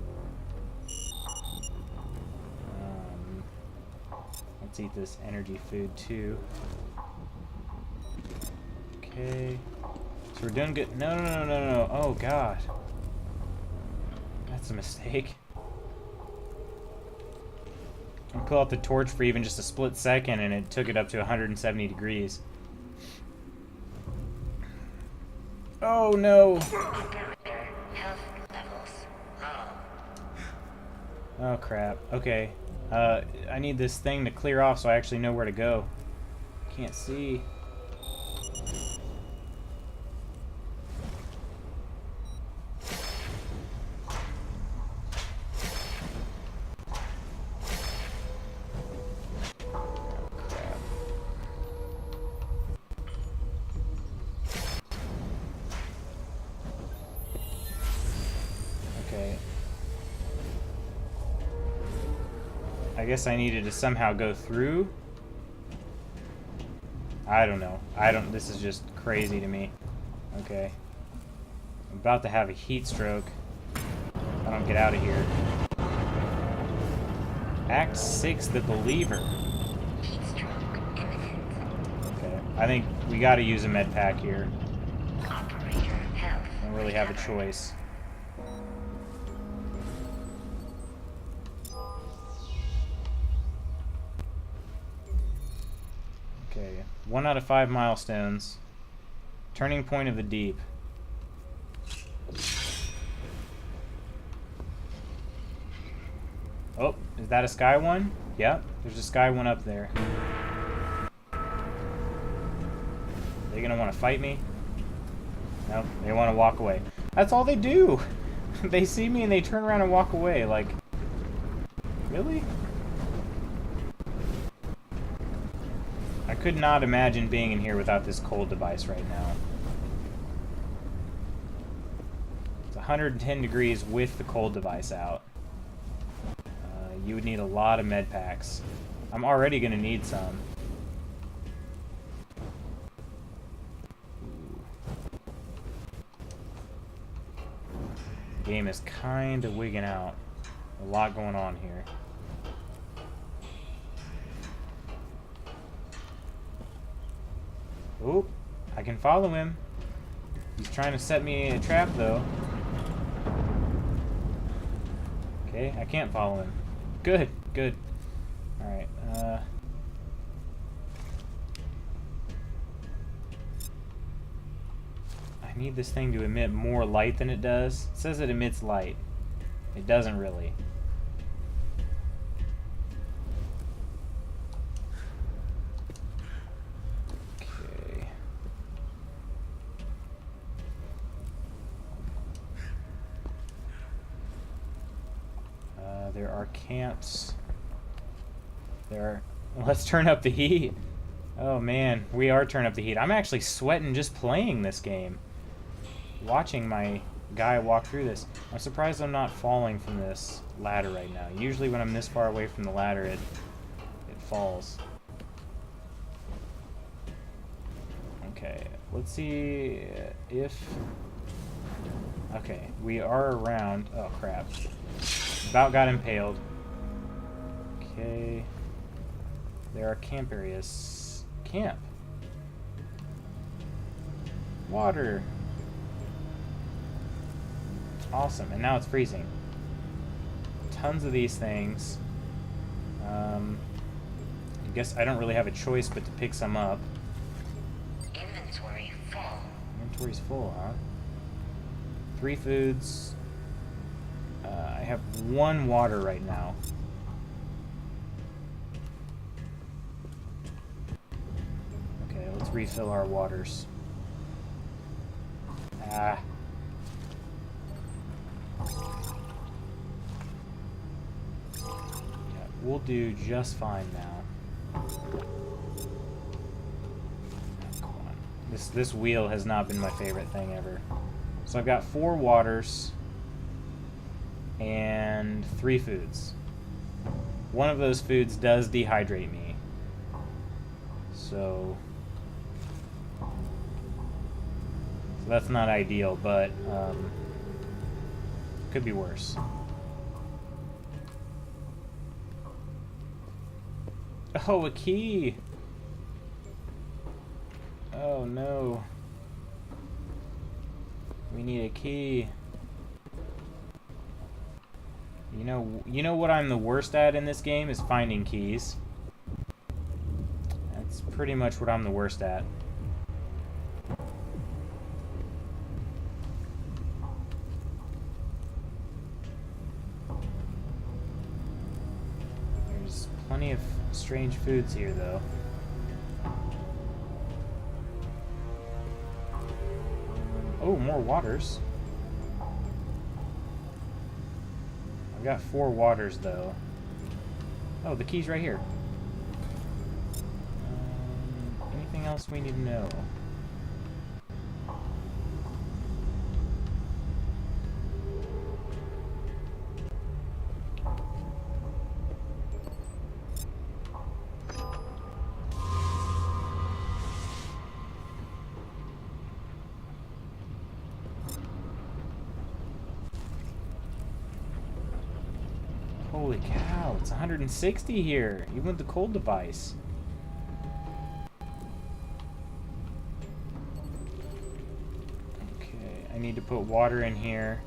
Let's eat this energy food too. Okay. So we're doing good. No, no, no, no, no. Oh, God. That's a mistake. I pulled out the torch for even just a split second and it took it up to 170 degrees. Oh, no. Health levels low. Oh, crap. Okay. I need this thing to clear off so I actually know where to go. Can't see. I guess I needed to somehow go through. I don't know. This is just crazy to me. Okay. I'm about to have a heat stroke if I don't get out of here. Act 6, the Believer. Heat stroke imminent. Okay. I think we gotta use a med pack here. Operator health. I don't really have a choice. Okay, 1 out of 5 milestones. Turning point of the deep. Oh, is that a sky one? Yep, there's a sky one up there. Are they gonna want to fight me? Nope, they want to walk away. That's all they do! They see me and they turn around and walk away, like... Really? I could not imagine being in here without this cold device right now. It's 110 degrees with the cold device out. You would need a lot of med packs. I'm already going to need some. The game is kind of wigging out. A lot going on here. Oop, I can follow him. He's trying to set me in a trap, though. Okay, I can't follow him. Good, good. Alright, I need this thing to emit more light than it does. It says it emits light. It doesn't really. Okay. There are camps. Let's turn up the heat. Oh man, we are turning up the heat. I'm actually sweating just playing this game. Watching my guy walk through this. I'm surprised I'm not falling from this ladder right now. Usually when I'm this far away from the ladder, it falls. Okay, let's see if... Okay, we are around... Oh crap. About got impaled. Okay. There are camp areas. Camp. Water. Awesome. And now it's freezing. Tons of these things. I guess I don't really have a choice but to pick some up. Inventory full. Inventory's full, huh? 3 foods. I have 1 water right now. Okay, let's refill our waters. Ah. Yeah, we'll do just fine now. Come on. This wheel has not been my favorite thing ever. So I've got 4 waters and 3 foods. One of those foods does dehydrate me. So that's not ideal, but could be worse. Oh, a key! Oh no. We need a key. You know what I'm the worst at in this game is finding keys. That's pretty much what I'm the worst at. There's plenty of strange foods here, though. Oh, more waters. I've got 4 waters, though. Oh, the key's right here. Anything else we need to know? Holy cow, it's 160 here, even with the cold device. Okay, I need to put water in here.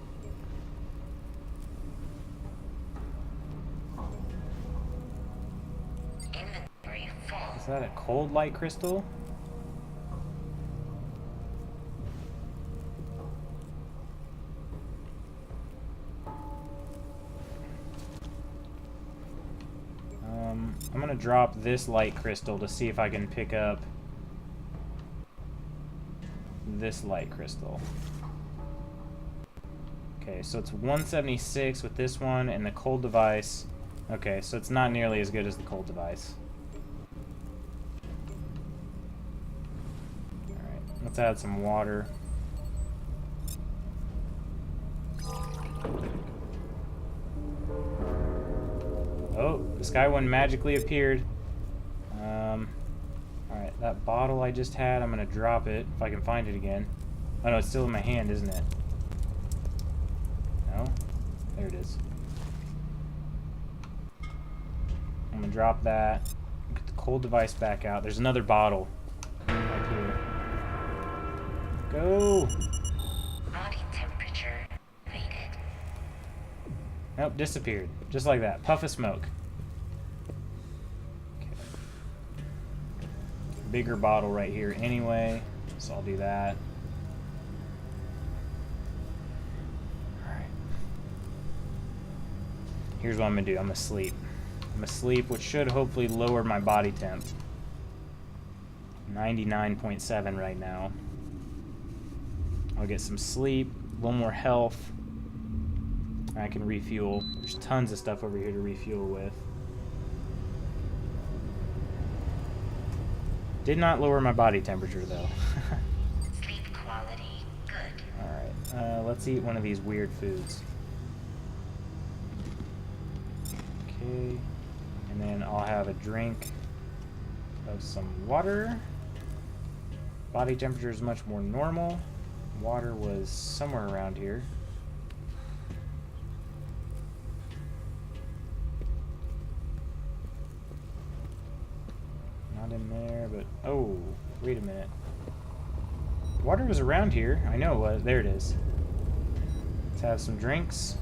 Inventory full. Is that a cold light crystal? I'm gonna drop this light crystal to see if I can pick up this light crystal. Okay, so it's 176 with this one and the cold device. Okay, so it's not nearly as good as the cold device. Alright, let's add some water. Oh, the sky one magically appeared. Alright, that bottle I just had, I'm gonna drop it if I can find it again. Oh no, it's still in my hand, isn't it? No? There it is. I'm gonna drop that. Get the cold device back out. There's another bottle right here. Go! Body temperature rated. Nope, disappeared. Just like that. Puff of smoke. Okay. Bigger bottle right here anyway, so I'll do that. Here's what I'm gonna do. I'm gonna sleep. I'm gonna sleep, which should hopefully lower my body temp. 99.7 right now. I'll get some sleep, a little more health. I can refuel. There's tons of stuff over here to refuel with. Did not lower my body temperature though. Sleep quality good. Alright, let's eat one of these weird foods. Okay, and then I'll have a drink of some water. Body temperature is much more normal. Water was somewhere around here. Not in there, but oh, wait a minute. Water was around here. I know it was. There it is. Let's have some drinks.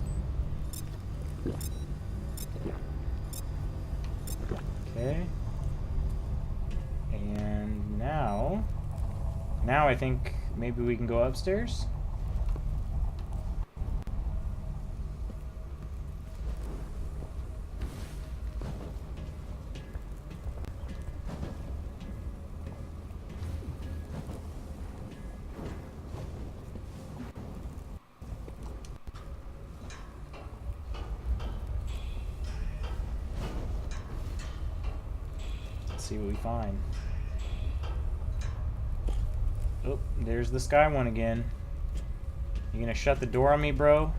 Okay. And now I think maybe we can go upstairs. Let's see what we find. Oh, there's the sky one again. You gonna shut the door on me, bro?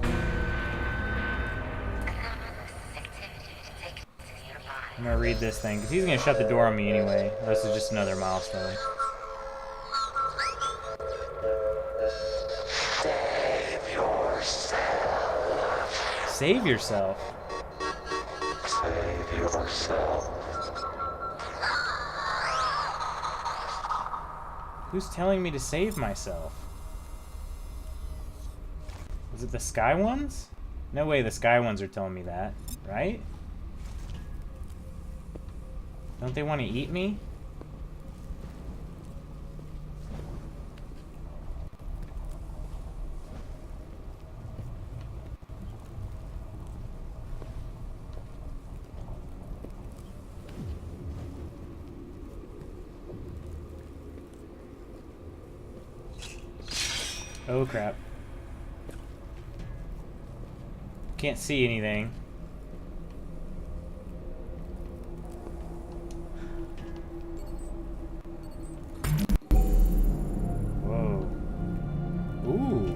I'm gonna read this thing, because he's gonna shut the door on me anyway. This is just another milestone. Save yourself. Save yourself? Save yourself. Who's telling me to save myself? Is it the sky ones? No way the sky ones are telling me that, right? Don't they want to eat me? Oh crap. Can't see anything. Whoa. Ooh.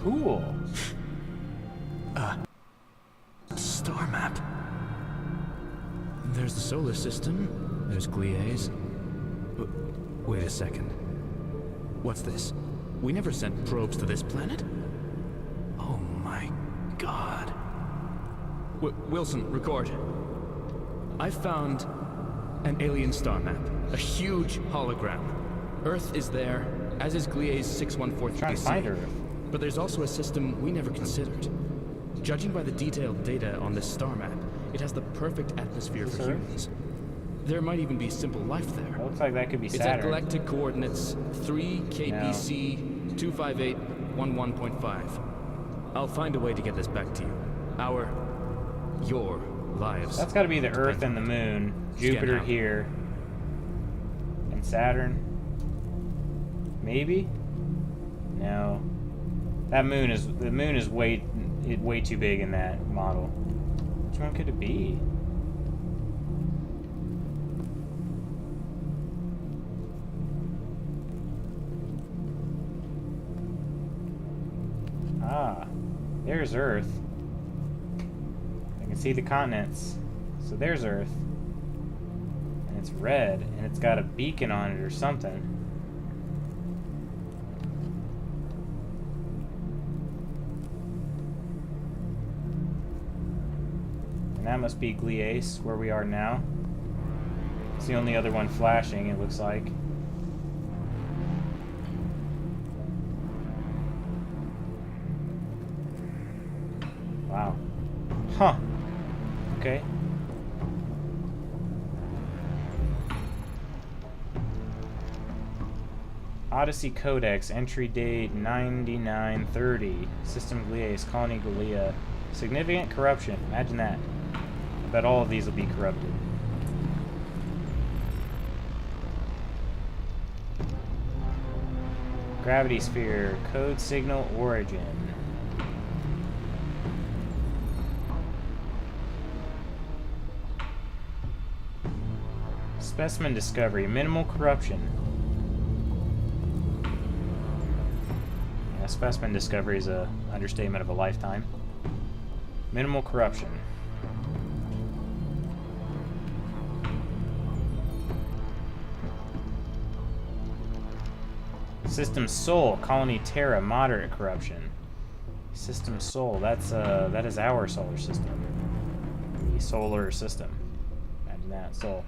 Cool. Star map. There's the solar system. There's Gliese. Wait a second. What's this? We never sent probes to this planet? Oh my god. Wilson, record. I found an alien star map. A huge hologram. Earth is there, as is Gliese 6143C. Trying to find Earth. But there's also a system we never considered. Judging by the detailed data on this star map, it has the perfect atmosphere for humans. There might even be simple life there. It looks like that could be It's Saturn. at galactic coordinates 3 KPC 25811.5. I'll find a way to get this back to you. Your lives. That's got to be the Earth and the Moon. Jupiter out. here. And Saturn. Maybe? No. That moon is way too big in that model. Which one could it be? Ah, there's Earth. I can see the continents. So there's Earth. And it's red, and it's got a beacon on it or something. And that must be Gliese, where we are now. It's the only other one flashing, it looks like. Wow. Huh. Okay. Odyssey Codex, entry date 9930. System Gliese, Colony Galea. Significant corruption. Imagine that. I bet all of these will be corrupted. Gravity Sphere, Code Signal Origin. Specimen Discovery, Minimal Corruption. Yeah, Specimen Discovery is a understatement of a lifetime. Minimal Corruption. System Sol, Colony Terra, Moderate Corruption. System Sol, that is our solar system. The solar system. Imagine that, Sol.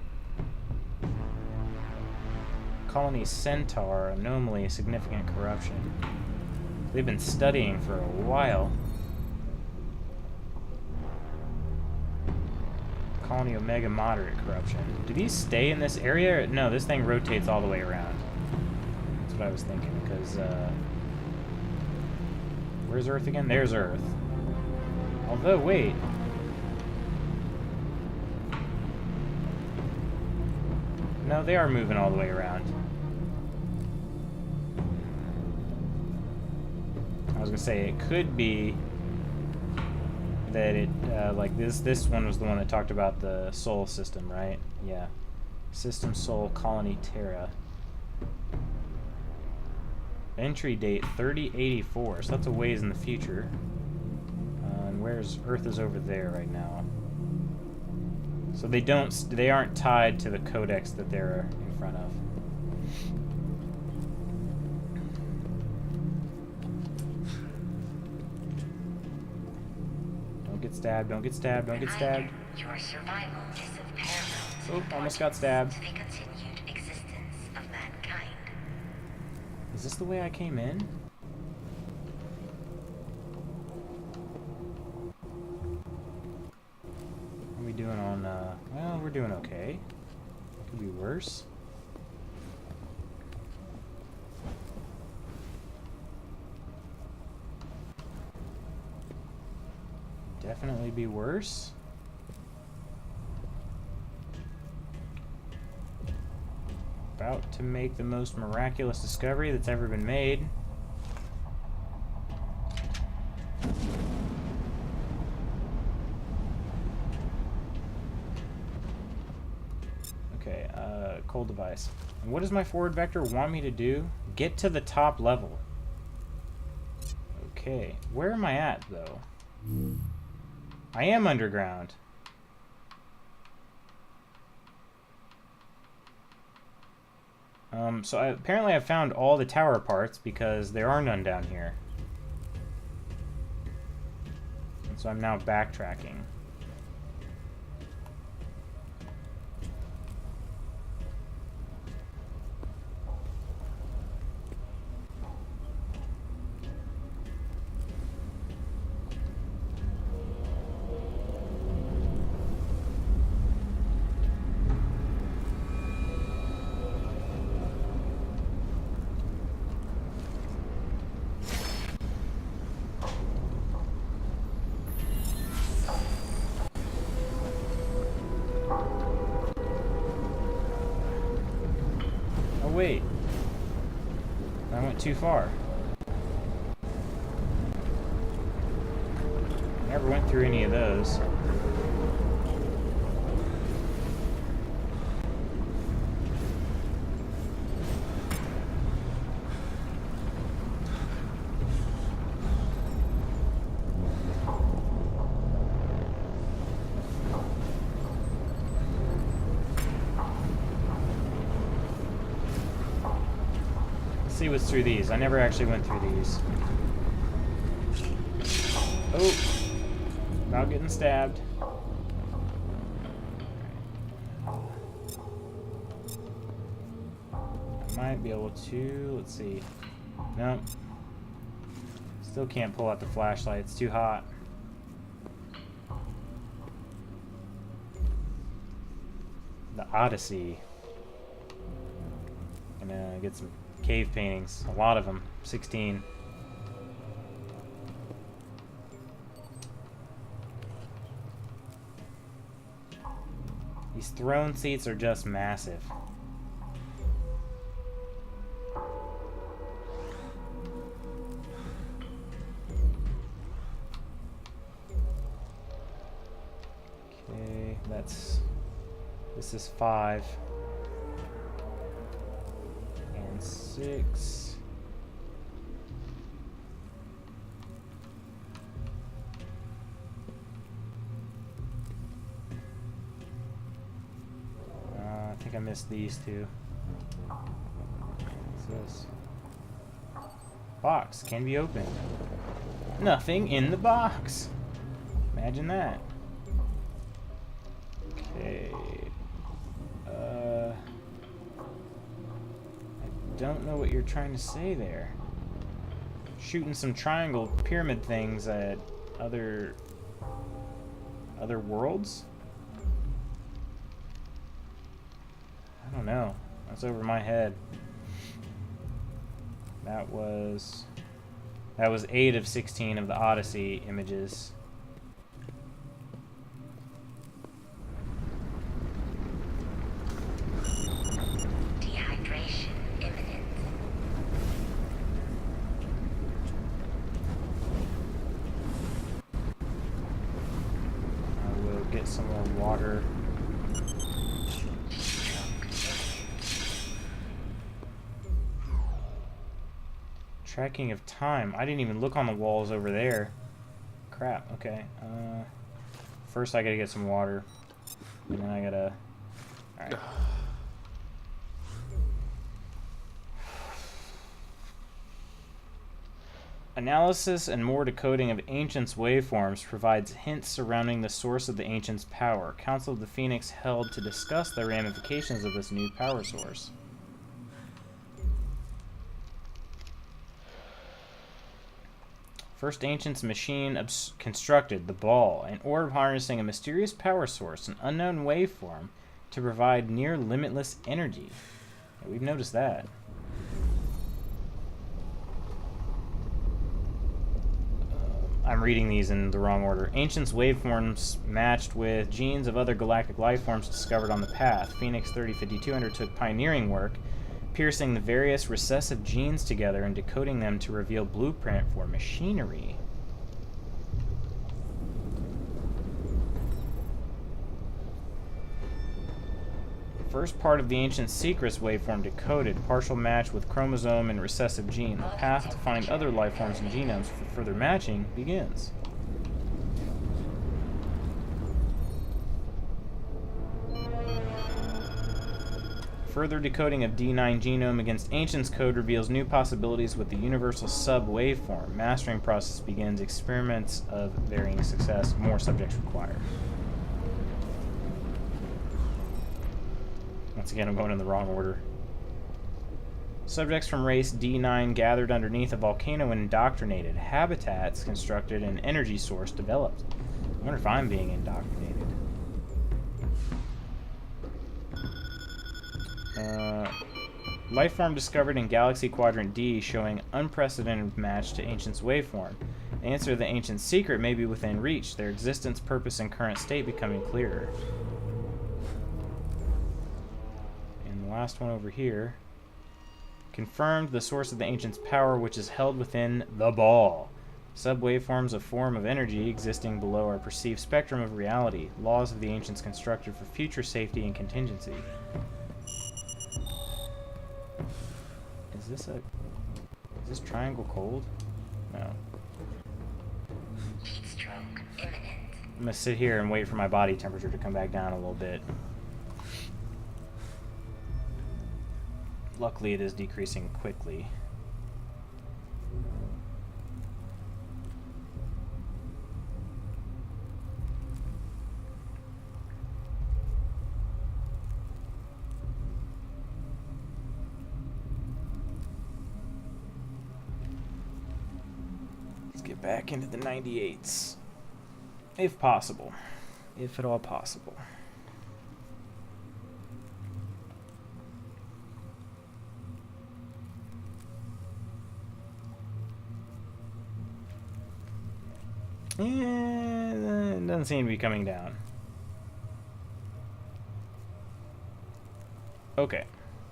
Colony Centaur, Anomaly, Significant Corruption. They've been studying for a while. Colony Omega, Moderate Corruption. Do these stay in this area? No, this thing rotates all the way around. That's what I was thinking, because, where's Earth again? There's Earth. Although, wait. No, they are moving all the way around. I was gonna say, it could be that it, like this one was the one that talked about the Sol system, right? Yeah. System Sol, Colony Terra. Entry date 3084, so that's a ways in the future. And where's Earth is over there right now. So they aren't tied to the codex that they're in front of. Don't get stabbed, don't get stabbed, don't get stabbed. Your survival is of paramount Oh, almost got stabbed. to the continued existence of mankind. Is this the way I came in? What are we doing on, well, we're doing okay. Could be worse. Definitely be worse. About to make the most miraculous discovery that's ever been made. Okay, cold device. And what does my forward vector want me to do? Get to the top level. Okay, where am I at, though? I am underground. So apparently I've found all the tower parts because there are none down here. And so I'm now backtracking. Wait, I went too far. Never went through any of those. See what's through these. I never actually went through these. Oh, about getting stabbed. I might be able to, let's see. Nope. Still can't pull out the flashlight, it's too hot. The Odyssey. Gonna get some cave paintings. A lot of them. 16. These throne seats are just massive. Okay, this is 5 and 6. I think I missed these two. What's this? Box can be opened. Nothing in the box. Imagine that. Okay. I don't know what you're trying to say there. Shooting some triangle pyramid things at other worlds? I don't know. That's over my head. That was 8 of 16 of the Odyssey images. Dehydration imminent. I will get some more water. Tracking of time. I didn't even look on the walls over there. Crap. Okay. First I gotta get some water. And then I gotta... Alright. Analysis and more decoding of Ancient's waveforms provides hints surrounding the source of the Ancient's power. Council of the Phoenix held to discuss the ramifications of this new power source. First Ancient's machine constructed, the ball, an orb harnessing a mysterious power source, an unknown waveform, to provide near limitless energy. Yeah, we've noticed that. I'm reading these in the wrong order. Ancient's waveforms matched with genes of other galactic lifeforms discovered on the path. Phoenix 3052 undertook pioneering work, piercing the various recessive genes together and decoding them to reveal blueprint for machinery. First part of the Ancient Secrets waveform decoded, partial match with chromosome and recessive gene. The path to find other lifeforms and genomes for further matching begins. Further decoding of D9 genome against Ancient's code reveals new possibilities with the universal sub-waveform. Mastering process begins. Experiments of varying success. More subjects required. Once again, I'm going in the wrong order. Subjects from race D9 gathered underneath a volcano and indoctrinated. Habitats constructed and energy source developed. I wonder if I'm being indoctrinated. Lifeform discovered in Galaxy Quadrant D showing unprecedented match to Ancient's waveform. The answer to the Ancient secret may be within reach, their existence, purpose, and current state becoming clearer. And the last one over here. Confirmed the source of the Ancient's power, which is held within the ball. Sub-waveforms, a form of energy existing below our perceived spectrum of reality. Laws of the Ancients constructed for future safety and contingency. Is this triangle cold? No. Heat stroke imminent. I'm gonna sit here and wait for my body temperature to come back down a little bit. Luckily, it is decreasing quickly. Get back into the 98s, if possible, if at all possible. It doesn't seem to be coming down. Okay,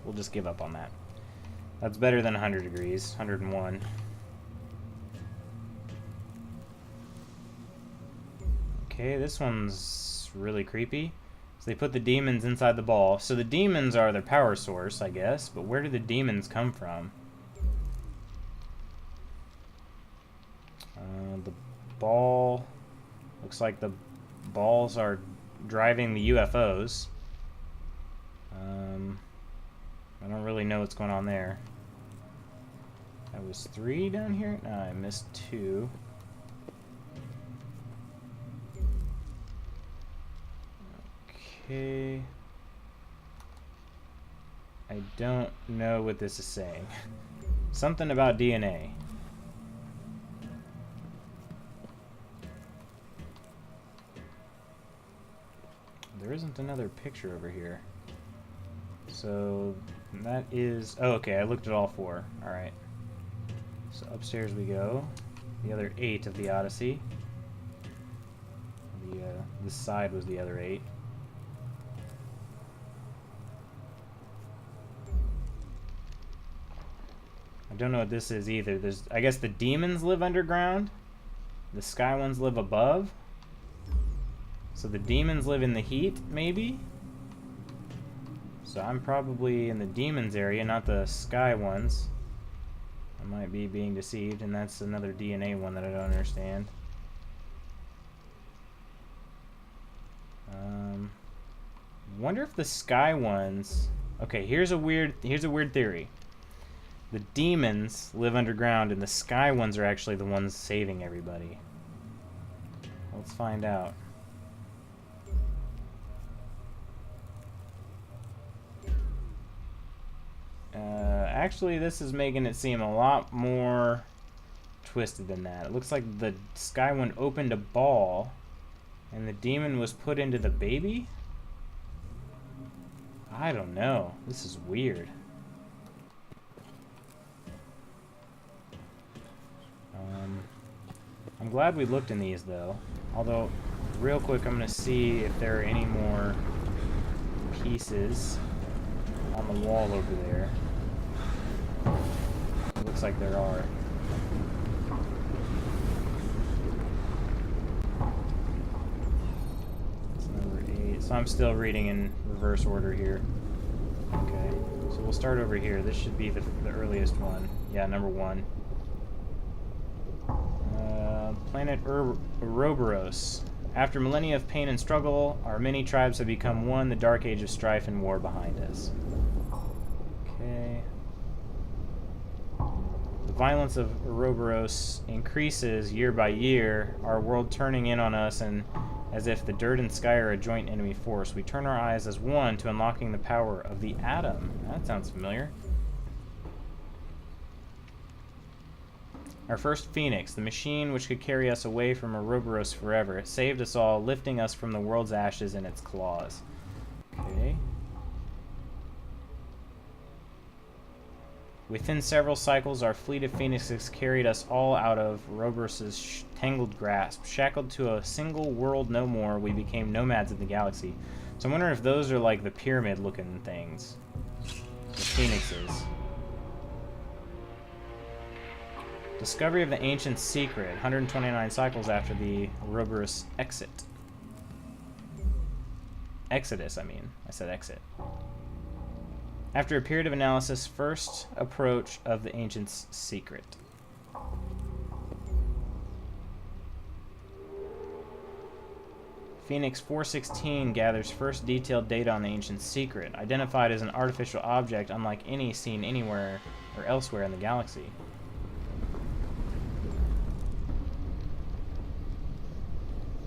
we'll just give up on that. That's better than 100 degrees, 101. Okay, this one's really creepy. So they put the demons inside the ball. So the demons are their power source, I guess. But where do the demons come from? The ball... Looks like the balls are driving the UFOs. I don't really know what's going on there. That was 3 down here? No, I missed 2. Okay. I don't know what this is saying. Something about DNA. There isn't another picture over here. So that is... Oh, okay, I looked at all 4. Alright. So upstairs we go. The other 8 of the Odyssey. This side was the other 8. I don't know what this is either. There's, I guess the demons live underground. The sky ones live above. So the demons live in the heat, maybe? So I'm probably in the demons area, not the sky ones. I might be being deceived, and that's another DNA one that I don't understand. Wonder if the sky ones... Okay, here's a weird theory. The demons live underground, and the sky ones are actually the ones saving everybody. Let's find out. Actually, this is making it seem a lot more twisted than that. It looks like the sky one opened a ball, and the demon was put into the baby? I don't know. This is weird. I'm glad we looked in these, though. Although, real quick, I'm going to see if there are any more pieces on the wall over there. It looks like there are. That's number 8. So I'm still reading in reverse order here. Okay, so we'll start over here. This should be the earliest one. Yeah, number 1. Planet Ouroboros. After millennia of pain and struggle, our many tribes have become one, the dark age of strife and war behind us. Okay. The violence of Ouroboros increases year by year, our world turning in on us, and as if the dirt and sky are a joint enemy force, we turn our eyes as one to unlocking the power of the atom. That sounds familiar. Our first phoenix, the machine which could carry us away from Ouroboros forever. It saved us all, lifting us from the world's ashes in its claws. Okay. Within several cycles, our fleet of phoenixes carried us all out of Ouroboros' tangled grasp. Shackled to a single world no more, we became nomads of the galaxy. So I'm wondering if those are like the pyramid-looking things. The phoenixes. Discovery of the ancient secret, 129 cycles after the Ouroboros exodus, I mean. I said exit. After a period of analysis, first approach of the ancient's secret. Phoenix 416 gathers first detailed data on the ancient secret, identified as an artificial object unlike any seen anywhere or elsewhere in the galaxy.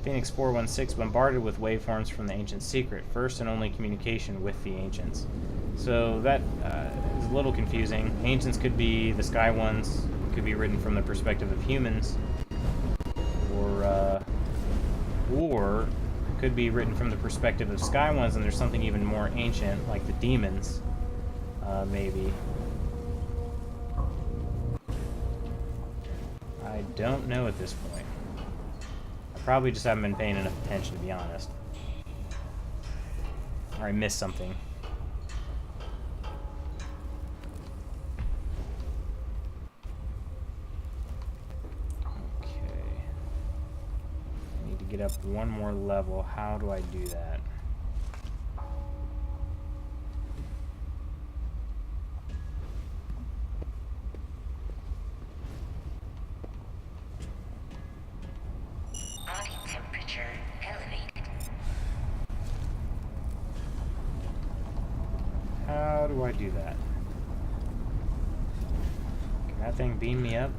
Phoenix 416 bombarded with waveforms from the ancient secret, first and only communication with the ancients. So that is a little confusing. Ancients could be the sky ones, could be written from the perspective of humans, or could be written from the perspective of sky ones, and there's something even more ancient, like the demons, maybe. I don't know at this point. Probably just haven't been paying enough attention, to be honest. Or I missed something. Okay. I need to get up one more level. How do I do that? Body temperature elevated. How do I do that? Can that thing beam me up?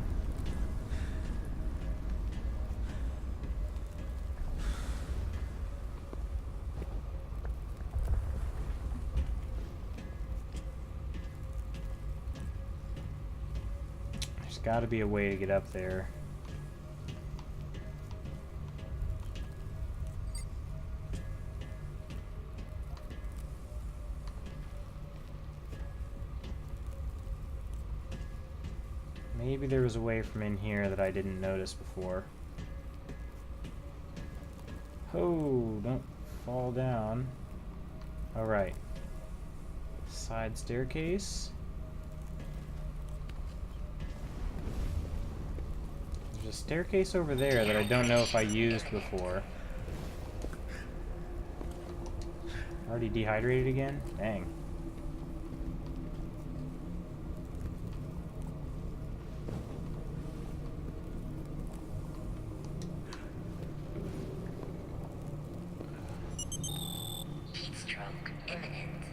There's got to be a way to get up there. Maybe there was a way from in here that I didn't notice before. Oh, don't fall down. Alright. Side staircase. There's a staircase over there that I don't know if I used before. Already dehydrated again? Dang. Heat stroke imminent.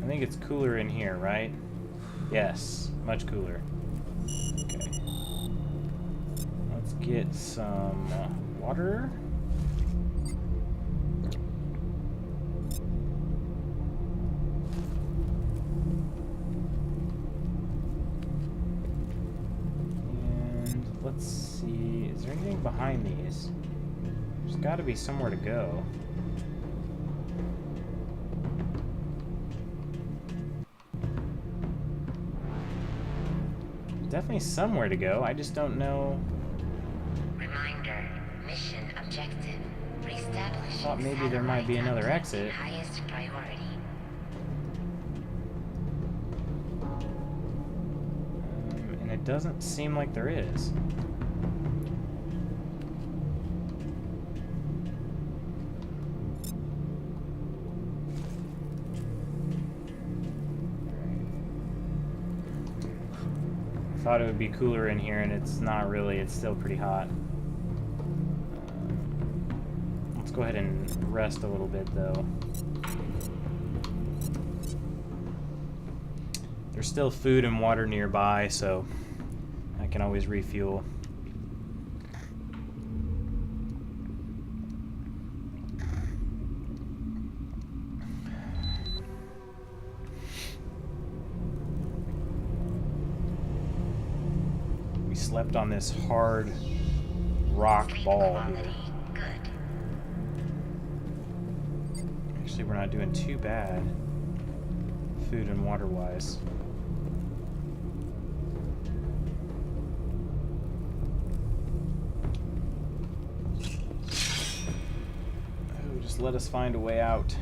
I think it's cooler in here, right? Yes, much cooler. Okay. Let's get some water. And let's see, is there anything behind these? There's got to be somewhere to go. Definitely somewhere to go. I just don't know. Reminder, mission objective. Reestablishing Thought maybe there might be another satellite exit. Highest priority. And it doesn't seem like there is. Thought it would be cooler in here, and it's not really. It's still pretty hot. Let's go ahead and rest a little bit, though. There's still food and water nearby, so I can always refuel. We slept on this hard rock Sleep ball quality here. good. Actually, we're not doing too bad, food and water-wise. Oh, just let us find a way out.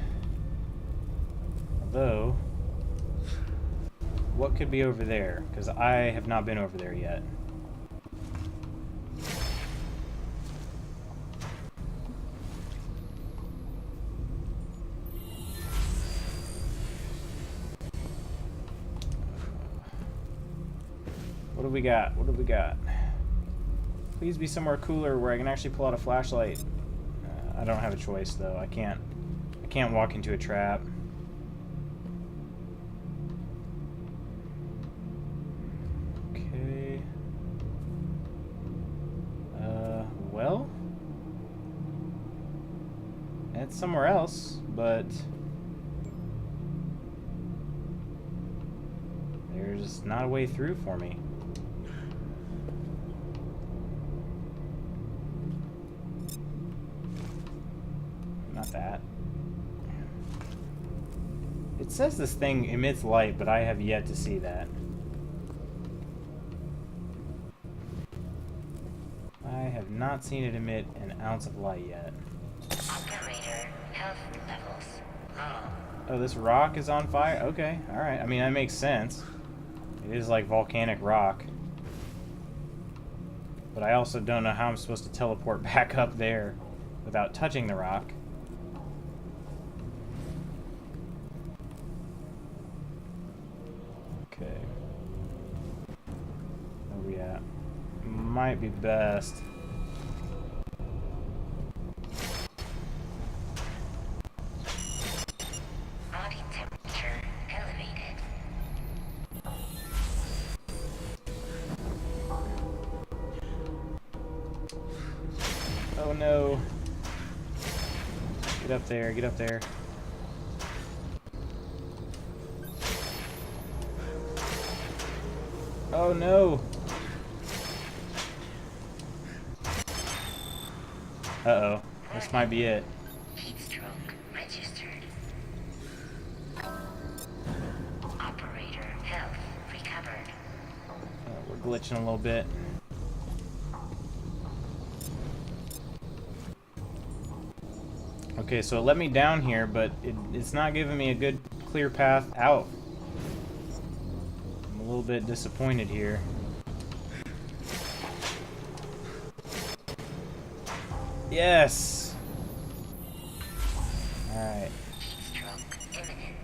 Although, what could be over there? Because I have not been over there yet. What do we got? What do we got? Please be somewhere cooler where I can actually pull out a flashlight. I don't have a choice though. I can't walk into a trap. Okay. Well, it's somewhere else, but there's not a way through for me. Not that. It says this thing emits light, but I have yet to see that. not seen it emit an ounce of light yet. Operator health levels low. Oh, this rock is on fire? Okay, alright. I mean, that makes sense. It is like volcanic rock. But I also don't know how I'm supposed to teleport back up there without touching the rock. Okay. Where we at? Might be best. Body temperature elevated. Oh no. Get up there, get up there. Oh no. Uh-oh. This might be it. Heat stroke registered. Operator health recovered. We're glitching a little bit. Okay, so it let me down here, but it's not giving me a good, clear path out. I'm a little bit disappointed here. Yes! Alright. Heat stroke imminent.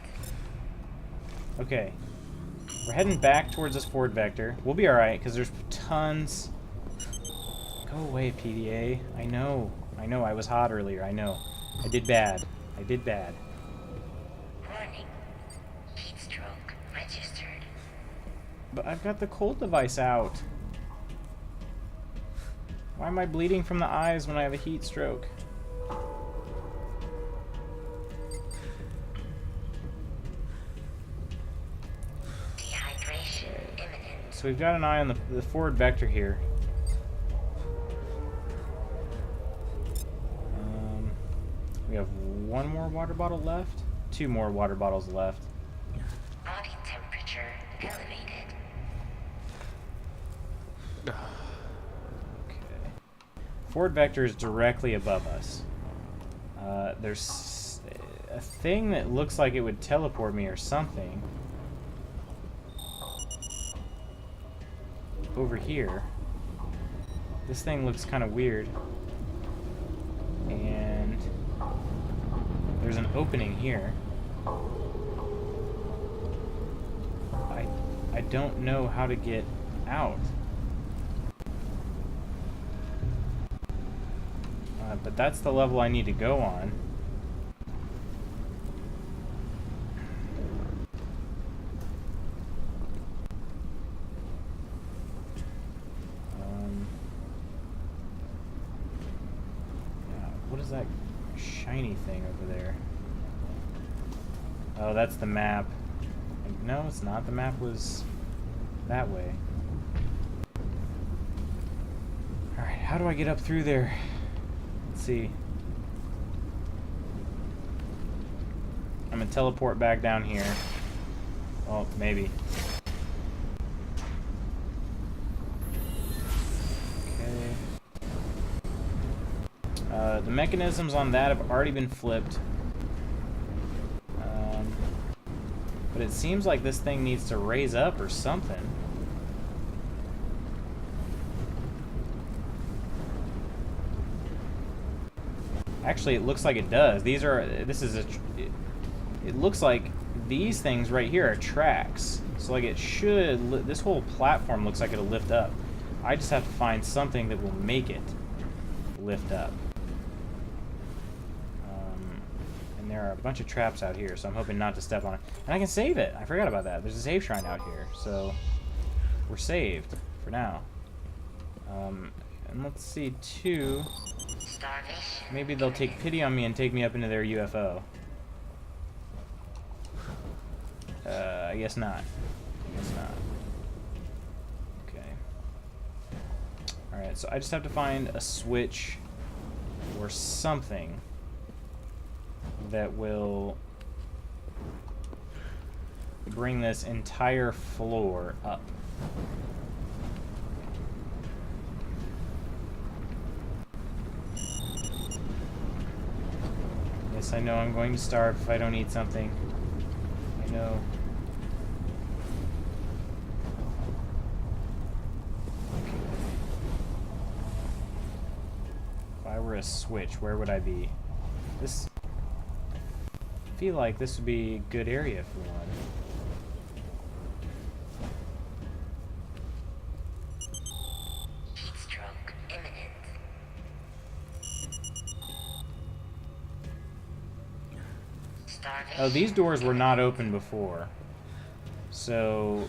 Okay. We're heading back towards this forward vector. We'll be alright, because there's tons... Go away, PDA. I know. I know, I was hot earlier. I know. I did bad. I did bad. Warning. Heat stroke registered. But I've got the cold device out. Why am I bleeding from the eyes when I have a heat stroke? Dehydration imminent. So we've got an eye on the forward vector here. We have one more water bottle left. 2 more water bottles left. Body temperature elevated. Okay. Forward vector is directly above us. There's a thing that looks like it would teleport me or something over here. This thing looks kind of weird. And there's an opening here. I don't know how to get out. But that's the level I need to go on. What is that shiny thing over there? Oh, that's the map. No, it's not. The map was that way. Alright, how do I get up through there? Let's see. I'm gonna teleport back down here. Oh, maybe. Okay. The mechanisms on that have already been flipped. But it seems like this thing needs to raise up or something. Actually, it looks like it does. It looks like these things right here are tracks. So like it should, this whole platform looks like it'll lift up. I just have to find something that will make it lift up. And there are a bunch of traps out here, so I'm hoping not to step on it. And I can save it. I forgot about that. There's a save shrine out here, so we're saved for now. And let's see, too. Starvation. Maybe they'll take pity on me and take me up into their UFO. I guess not. I guess not. Okay. Alright, so I just have to find a switch or something that will bring this entire floor up. Yes, I know I'm going to starve if I don't eat something. I know. If I were a switch, where would I be? This... I feel like this would be a good area for one. Heat stroke imminent. Starvation. Oh, these doors were not open before. So...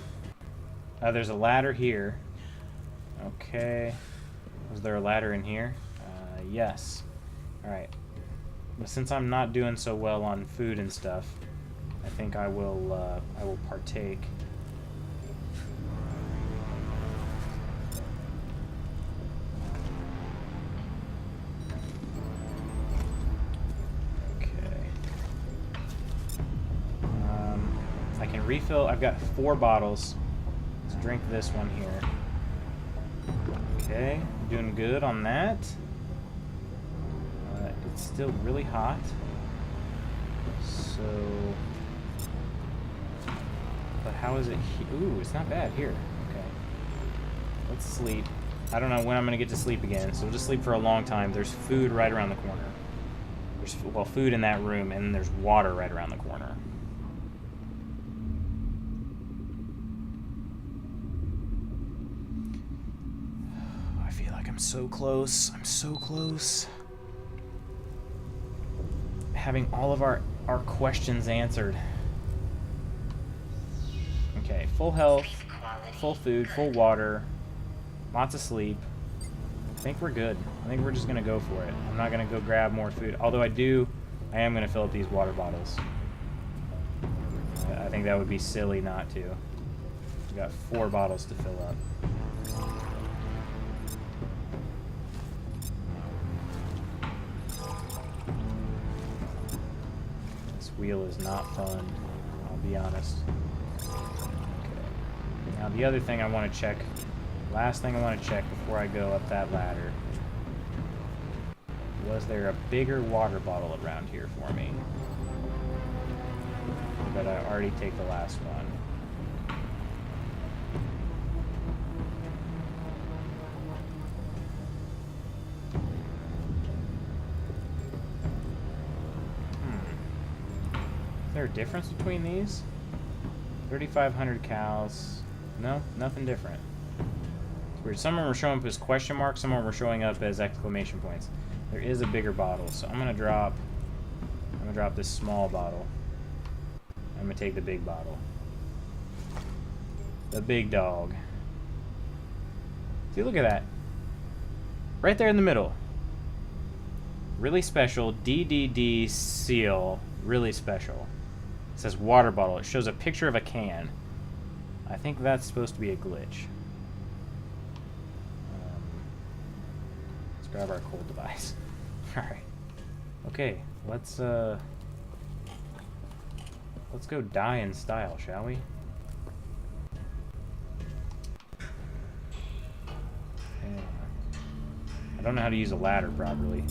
there's a ladder here. Okay. Was there a ladder in here? Yes. Alright. But since I'm not doing so well on food and stuff, I think I will partake. Okay. I can refill. I've got 4 bottles. Let's drink this one here. Okay, doing good on that. It's still really hot. So... But how is it Ooh, it's not bad here. Okay. Let's sleep. I don't know when I'm going to get to sleep again, so we'll just sleep for a long time. There's food right around the corner. There's, well, food in that room, and there's water right around the corner. I feel like I'm so close. I'm so close. Having all of our questions answered. Okay, full health, full food, full water, lots of sleep. I think we're good. I think we're just gonna go for it. I'm not gonna go grab more food. Although I am gonna fill up these water bottles. I think that would be silly not to. We've got 4 bottles to fill up. Wheel is not fun, I'll be honest. Okay. Now the other thing I want to check, last thing I want to check before I go up that ladder, was there a bigger water bottle around here for me? Or did I already take the last one? Is there a difference between these? 3,500 cows. No, nothing different. It's weird. Some of them were showing up as question marks, some of them were showing up as exclamation points. There is a bigger bottle, so I'm gonna drop this small bottle. I'm gonna take the big bottle. The big dog. See, look at that. Right there in the middle. Really special DDD seal. Really special. It says water bottle. It shows a picture of a can. I think that's supposed to be a glitch. Let's grab our cold device. Alright. Okay, let's go die in style, shall we? I don't know how to use a ladder properly.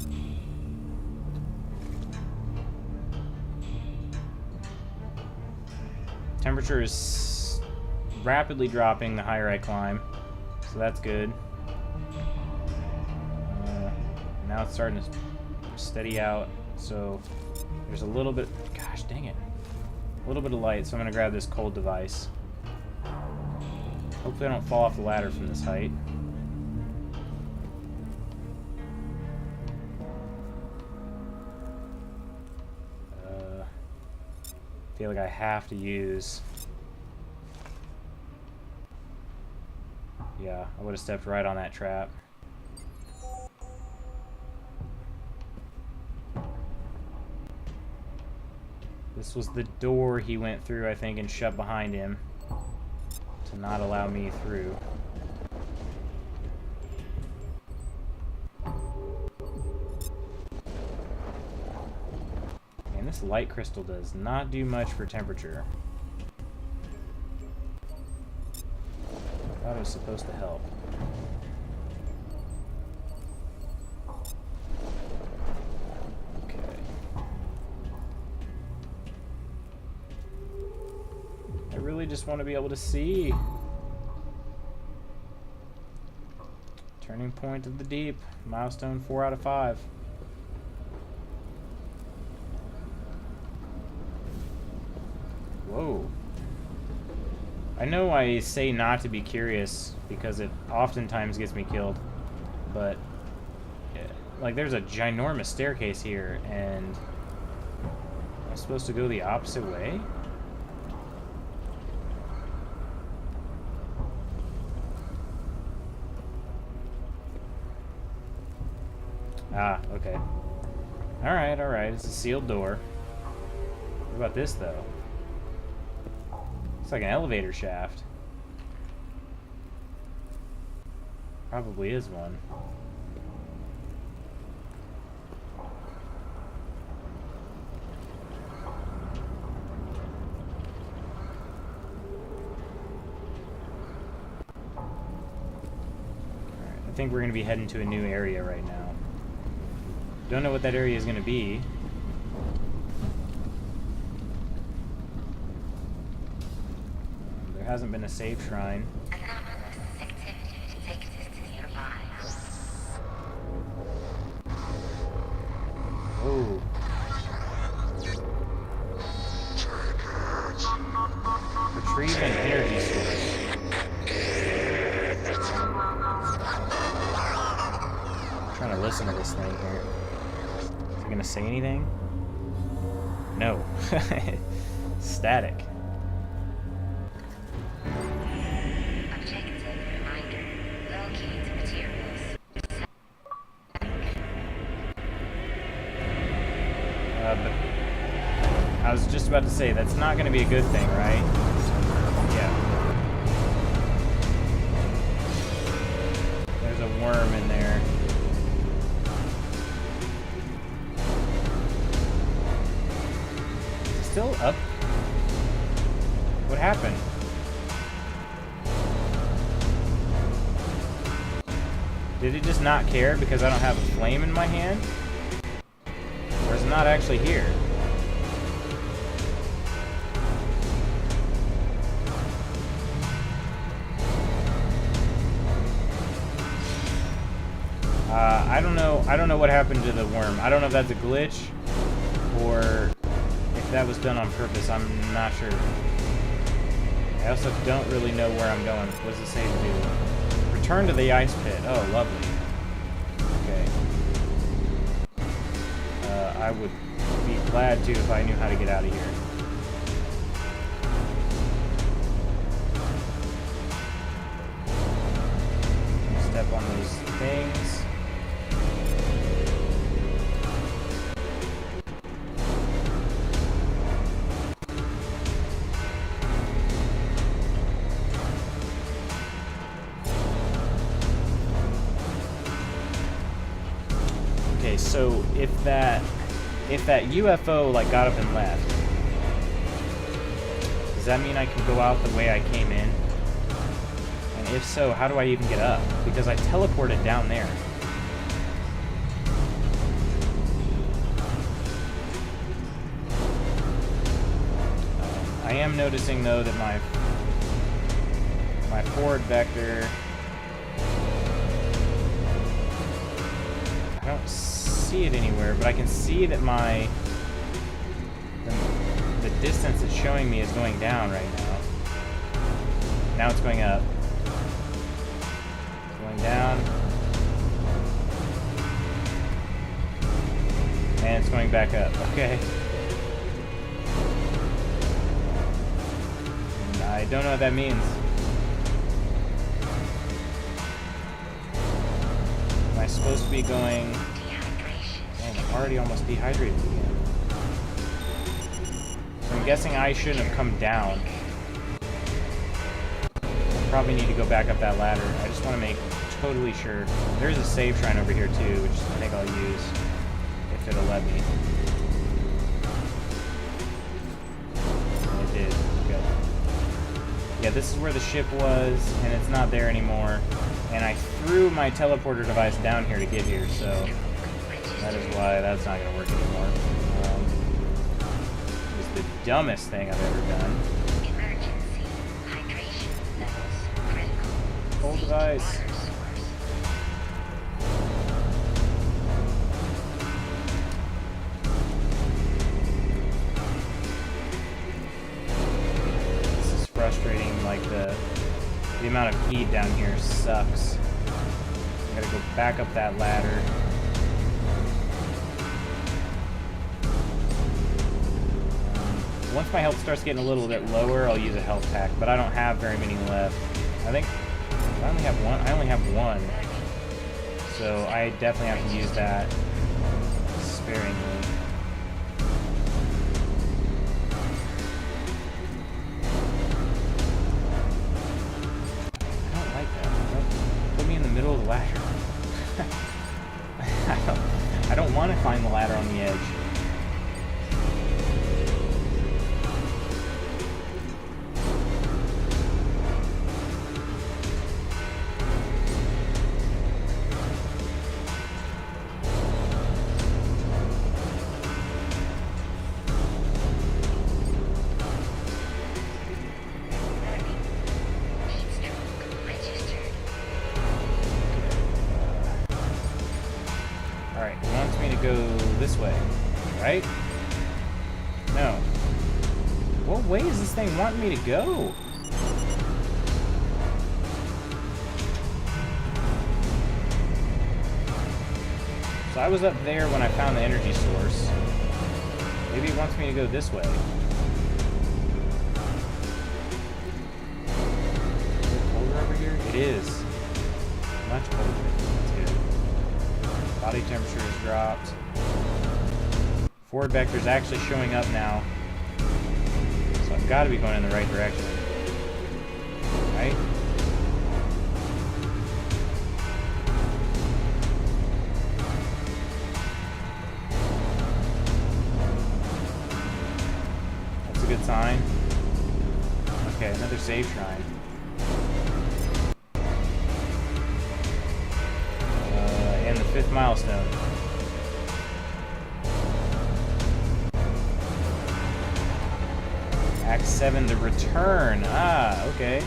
Temperature is rapidly dropping the higher I climb, so that's good. Now it's starting to steady out, so there's a little bit, gosh dang it, a little bit of light, so I'm going to grab this cold device. Hopefully I don't fall off the ladder from this height. I feel like I have to use... Yeah, I would have stepped right on that trap. This was the door he went through, I think, and shut behind him to not allow me through. And this light crystal does not do much for temperature. I thought it was supposed to help. Okay. just want to be able to see. Turning point of the deep. Milestone 4 out of 5. Whoa. I know I say not to be curious because it oftentimes gets me killed, but yeah, like there's a ginormous staircase here, and I'm supposed to go the opposite way? Ah, okay. Alright, alright, it's a sealed door. What about this though? It's like an elevator shaft. Probably is one. Alright, I think we're going to be heading to a new area right now. Don't know what that area is going to be. Hasn't been a save shrine. Anomalous activity detected nearby. Oh. Retrieve an energy source. I'm trying to listen to this thing here. Is it gonna say anything? No. Static. But I was just about to say, that's not going to be a good thing, right? Yeah. There's a worm in there. Still up? What happened? Did it just not care because I don't have a flame in my hand? Or is it not actually here? I don't know what happened to the worm. I don't know if that's a glitch or if that was done on purpose. I'm not sure. I also don't really know where I'm going. What does it say to do? Return to the ice pit. Oh, lovely. Okay. I would be glad to if I knew how to get out of here. Step on those things. Okay, so if that UFO like got up and left, does that mean I can go out the way I came in? And if so, how do I even get up? Because I teleported down there. I am noticing though that my forward vector, I don't see it anywhere, but I can see that the distance it's showing me is going down right now. Now it's going up. It's going down. And it's going back up. Okay. And I don't know what that means. Am I supposed to be going... Dang, I'm already almost dehydrated again. So I'm guessing I shouldn't have come down. I probably need to go back up that ladder. I just want to make totally sure. There's a save shrine over here too, which I think I'll use if it'll let me. It did. Good. Yeah, this is where the ship was, and it's not there anymore. And I threw my teleporter device down here to get here, so that is why that's not going to work anymore. It was the dumbest thing I've ever done. Emergency. Cold device. This is frustrating, like the amount of heat down here sucks. I gotta go back up that ladder. Once my health starts getting a little bit lower, I'll use a health pack, but I don't have very many left. I think I only have one. I only have one, so I definitely have to use that sparingly. I don't like that. Don't put me in the middle of the ladder. I don't want to climb the ladder on the edge. Alright, it wants me to go this way, right? No. What way is this thing wanting me to go? So I was up there when I found the energy source. Maybe it wants me to go this way. Is it colder over here? It is. Much colder. That's good. Body temperature has dropped. Forward vector's actually showing up now. So I've got to be going in the right direction. Right? That's a good sign. Okay, another save shrine. And the 5th milestone. Act 7, the return. Ah, okay.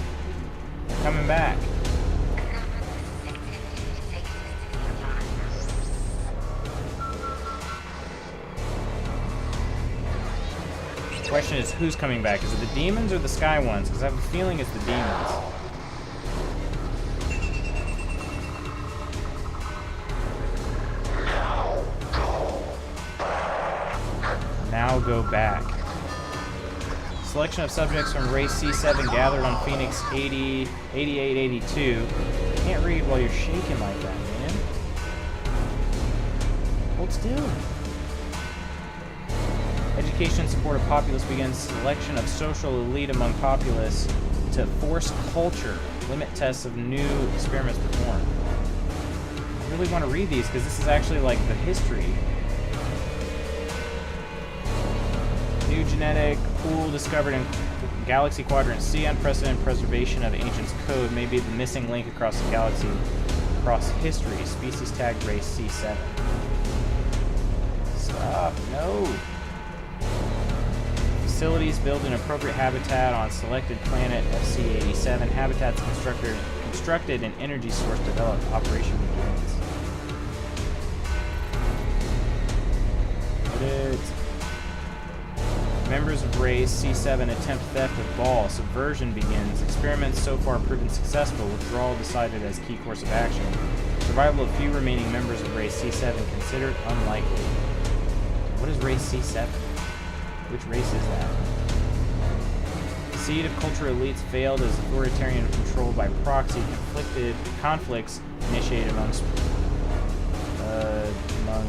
They're coming back. The question is, who's coming back? Is it the demons or the sky ones? Because I have a feeling it's the demons. Now go back. Selection of subjects from race C7 gathered on Phoenix 8882. Can't read while you're shaking like that, man. Hold still. Education and support of populace begins selection of social elite among populace to force culture. Limit tests of new experiments performed. I really want to read these because this is actually like the history. New genetic pool discovered in Galaxy Quadrant C. Unprecedented preservation of Ancient's code may be the missing link across the galaxy, across history. Species tagged race C7. Stop. No. Facilities build an appropriate habitat on selected planet FC-87. Habitats constructed and energy source developed. Operation begins. Members of race C7 attempt theft of ball. Subversion begins. Experiments so far proven successful. Withdrawal decided as key course of action. Survival of few remaining members of race C7 considered unlikely. What is race C7? Which race is that? Seed of cultural elites failed as authoritarian control by proxy. Conflicts initiated among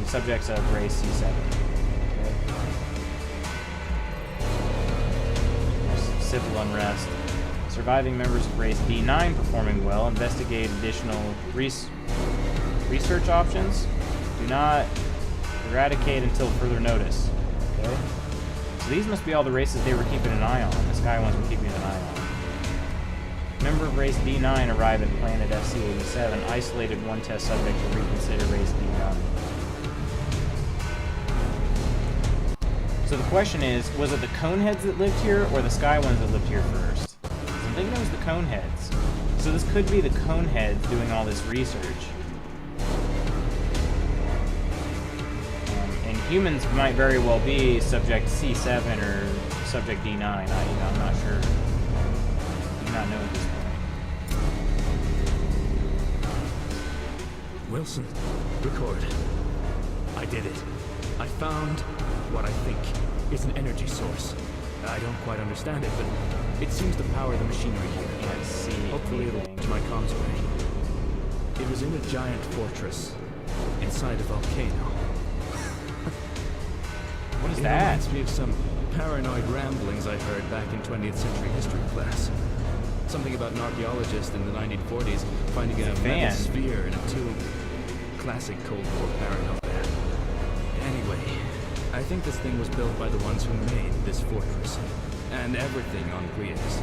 subjects of race C7. Civil unrest. Surviving members of race D9 performing well. Investigate additional research options. Do not eradicate until further notice. Okay. So these must be all the races they were keeping an eye on. The sky ones were keeping an eye on. Member of race D9 arrived at planet FC-87. Isolated one test subject to reconsider race D9. So the question is, was it the Coneheads that lived here or the Sky ones that lived here first? I'm thinking it was the Coneheads. So this could be the Coneheads doing all this research. And humans might very well be subject C7 or subject D9. I'm not sure. I do not know at this point. Wilson, record. I did it. I found what I think is an energy source. I don't quite understand it, but it seems to power the machinery here. Can't see Hopefully it'll anything. to my comms array. It was in a giant fortress inside a volcano. What is It that? reminds me of some paranoid ramblings I heard back in 20th century history class. Something about an archaeologist in the 1940s finding a fan. metal sphere in a tomb. Classic Cold War paranoia. Anyway, I think this thing was built by the ones who made this fortress. And everything on Grias.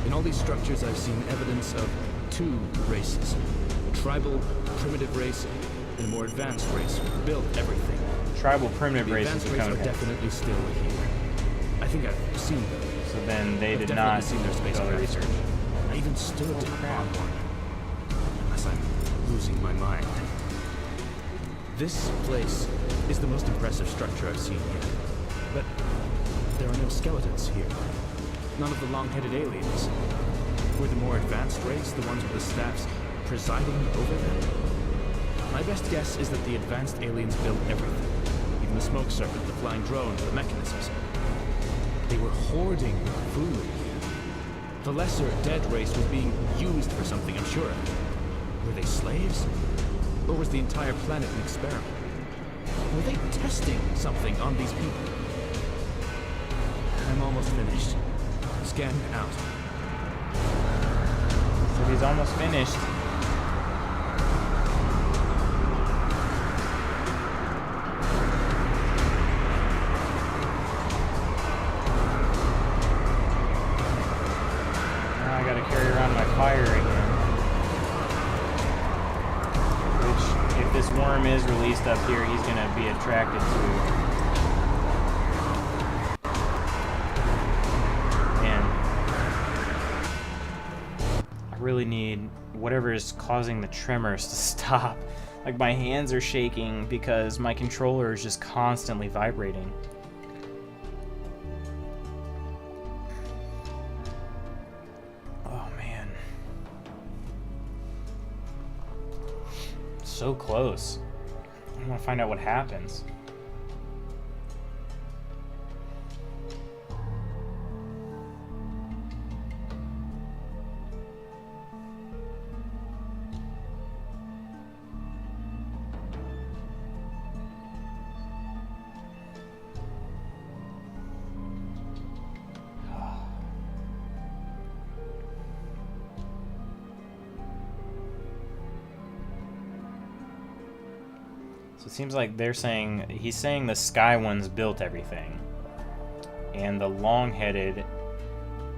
In all these structures I've seen evidence of two races. A tribal, primitive race, and a more advanced race who built everything. Tribal primitive The races advanced of race are Coneheads. definitely still here. I think I've seen them. So then they I've did definitely not seen their do all the spacecraft. research. I even stood Oh, crap. on one. Unless I'm losing my mind. This place is the most impressive structure I've seen yet. But there are no skeletons here. None of the long-headed aliens. Were the more advanced race the ones with the staffs presiding over them? My best guess is that the advanced aliens built everything. Even the smoke serpent, the flying drone, the mechanisms. They were hoarding food. The lesser dead race was being used for something, I'm sure. Were they slaves? Or was the entire planet an experiment? Were they testing something on these people? I'm almost finished. Scan out. So he's almost finished. Now I gotta carry around my fire again. Which, if this worm is released up here, he's gonna be attracted to. I really need whatever is causing the tremors to stop. Like, my hands are shaking because my controller is just constantly vibrating. Oh man. So close. I want to find out what happens. So it seems like he's saying the Sky Ones built everything. And the long-headed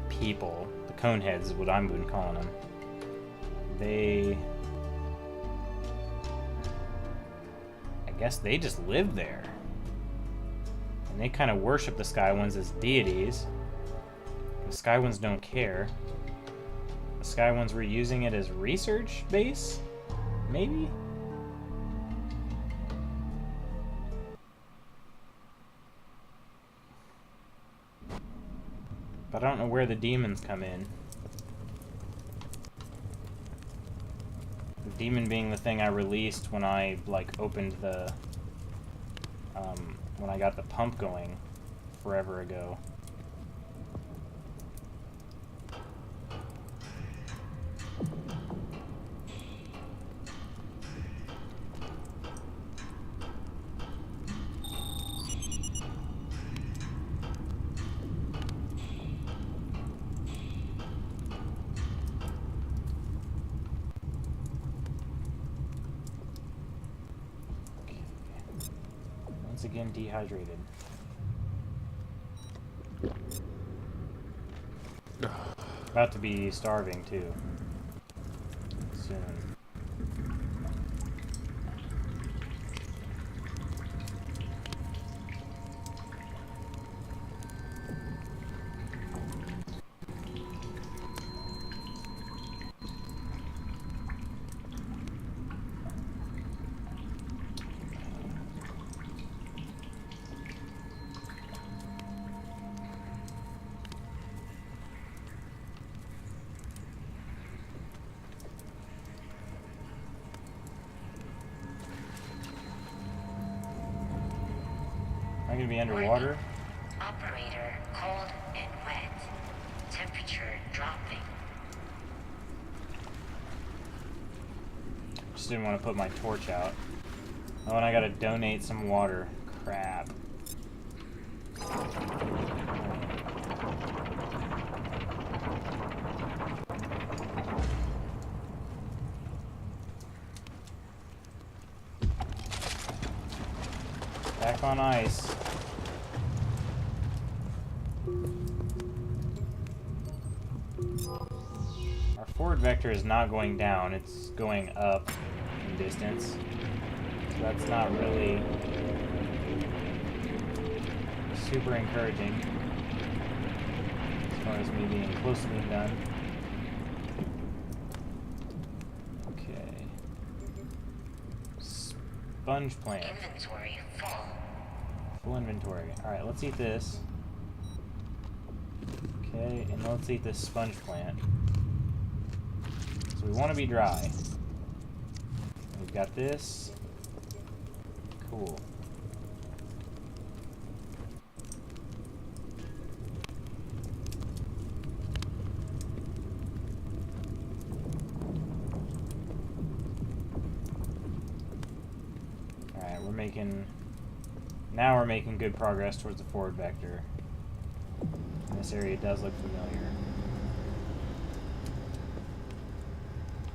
people, the Coneheads is what I've been calling them, I guess they just lived there. And they kind of worship the Sky Ones as deities. The Sky Ones don't care. The Sky Ones were using it as research base? Maybe? But I don't know where the demons come in. The demon being the thing I released when I, like, opened the... when I got the pump going forever ago. Once again, dehydrated. About to be starving too. Soon. gonna be underwater? Operator, cold and wet. Temperature dropping. Just didn't want to put my torch out. Oh, and I gotta donate some water. Crap. Back on ice. Our forward vector is not going down, it's going up in distance. So that's not really super encouraging as far as me being close to being done. Okay. Sponge plant. Inventory full. Full inventory. Alright, let's eat this. Okay, and let's eat this sponge plant. So we want to be dry. We've got this. Cool. Alright, now we're making good progress towards the forward vector. And this area does look familiar.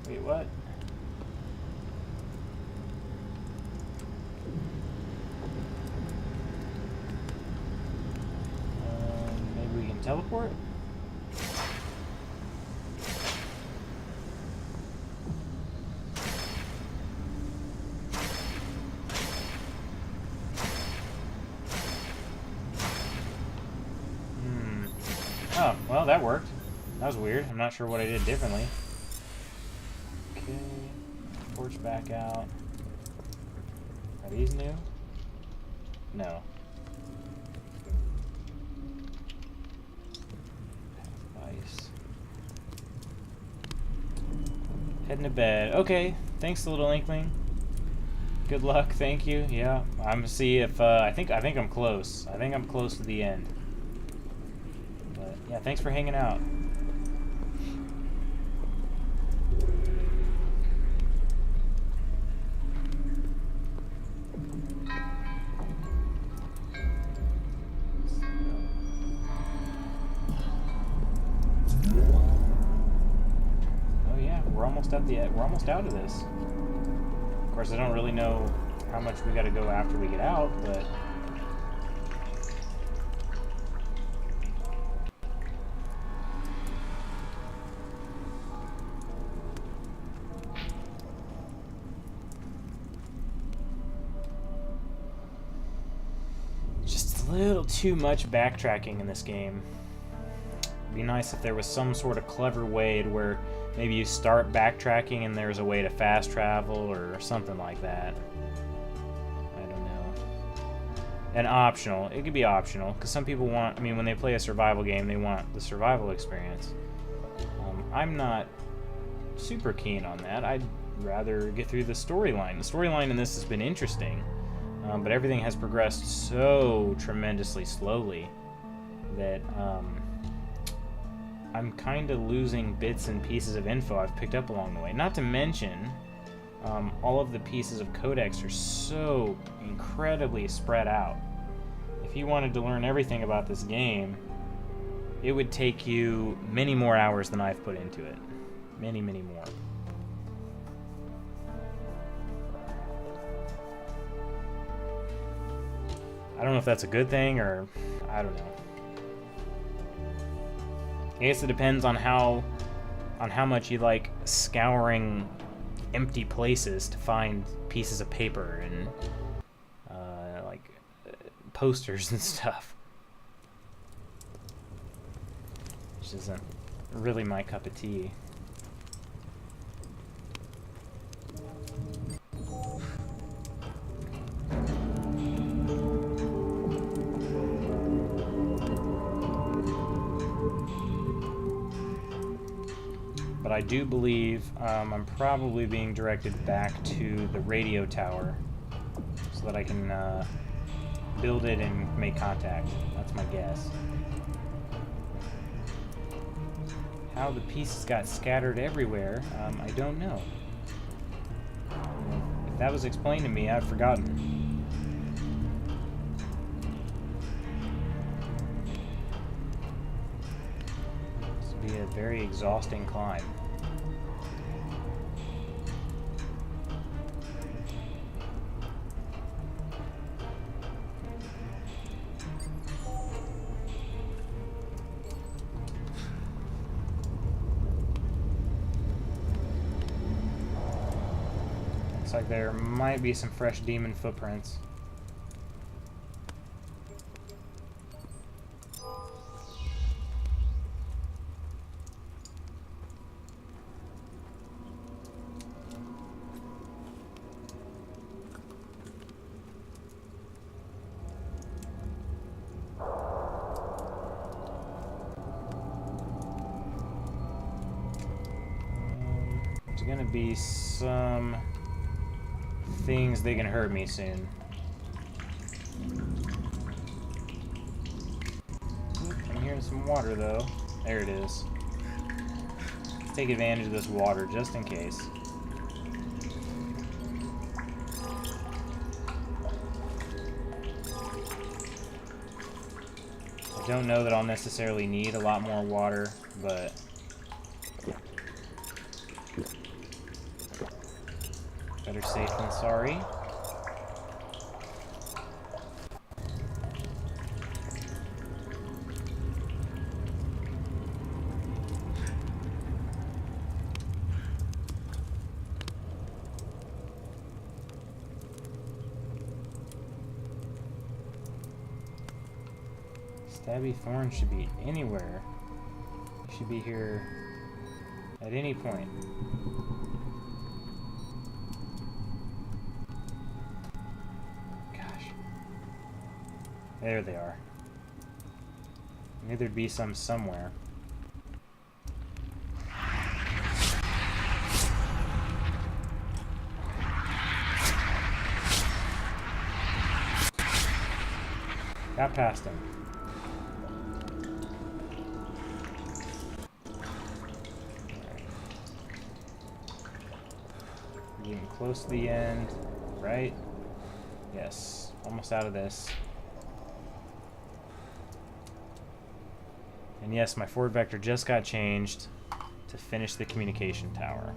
Wait, what? Maybe we can teleport? Oh, well, that worked. That was weird. I'm not sure what I did differently. Okay. Torch back out. Are these new? No. Ice. Heading to bed. Okay. Thanks, little inkling. Good luck. Thank you. Yeah. I'm gonna see if I think I'm close. I think I'm close to the end. But yeah, thanks for hanging out. Oh yeah, we're almost out of this. Of course, I don't really know how much we got to go after we get out, but just a little too much backtracking in this game. It'd be nice if there was some sort of clever way to where maybe you start backtracking and there's a way to fast travel or something like that. I don't know. And optional. It could be optional, because some people want, I mean, when they play a survival game, they want the survival experience. I'm not super keen on that. I'd rather get through the storyline. The storyline in this has been interesting, but everything has progressed so tremendously slowly that I'm kind of losing bits and pieces of info I've picked up along the way. Not to mention, all of the pieces of codex are so incredibly spread out. If you wanted to learn everything about this game, it would take you many more hours than I've put into it. Many, many more. I don't know if that's a good thing or I don't know. I guess it depends on how much you like scouring empty places to find pieces of paper and posters and stuff. Which isn't really my cup of tea. But I do believe I'm probably being directed back to the radio tower so that I can build it and make contact. That's my guess. How the pieces got scattered everywhere, I don't know. If that was explained to me, I've forgotten. This will be a very exhausting climb. Looks like there might be some fresh demon footprints. There's gonna be some things that can hurt me soon. Oop, I'm hearing some water though. There it is. Let's take advantage of this water just in case. I don't know that I'll necessarily need a lot more water, but better safe than sorry. Stabby Thorn should be anywhere. He should be here at any point. There they are. I knew there'd be some somewhere. Got past him. We're getting close to the end, right? Yes, almost out of this. And yes, my forward vector just got changed to finish the communication tower.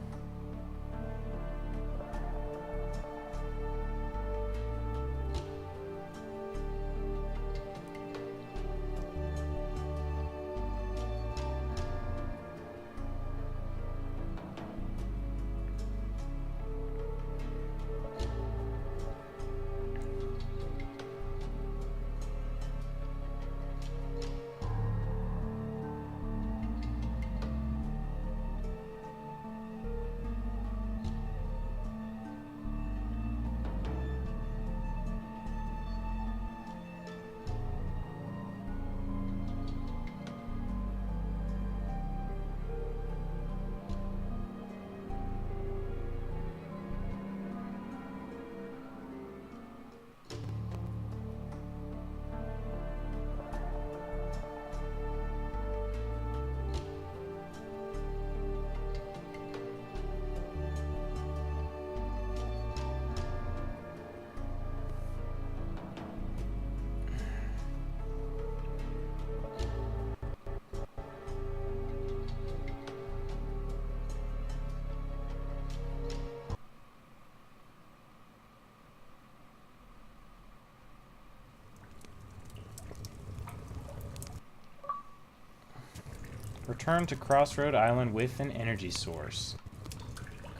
Return to Crossroad Island with an energy source.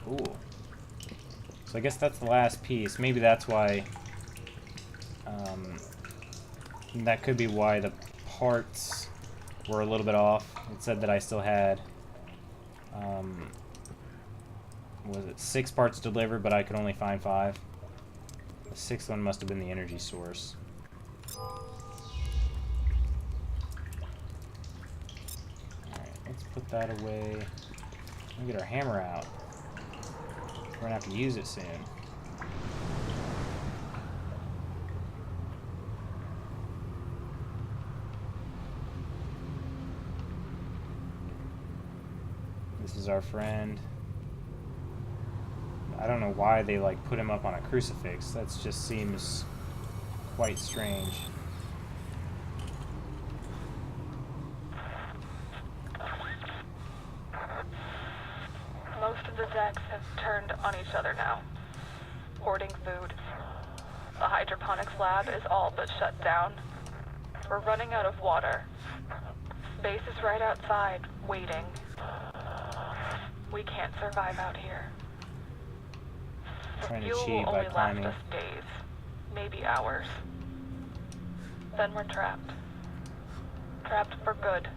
Cool. So I guess that's the last piece. Maybe that's why... that could be why the parts were a little bit off. It said that I still had... was it 6 parts delivered, but I could only find 5. The 6th one must have been the energy source. Put that away. We'll get our hammer out. We're gonna have to use it soon. is our friend. I don't know why they like put him up on a crucifix. That just seems quite strange. Most of the decks have turned on each other now, hoarding food. The hydroponics lab is all but shut down. We're running out of water. Base is right outside, waiting. We can't survive out here. The Trying to fuel cheat will by only climbing. last us days, maybe hours. Then we're trapped. Trapped for good.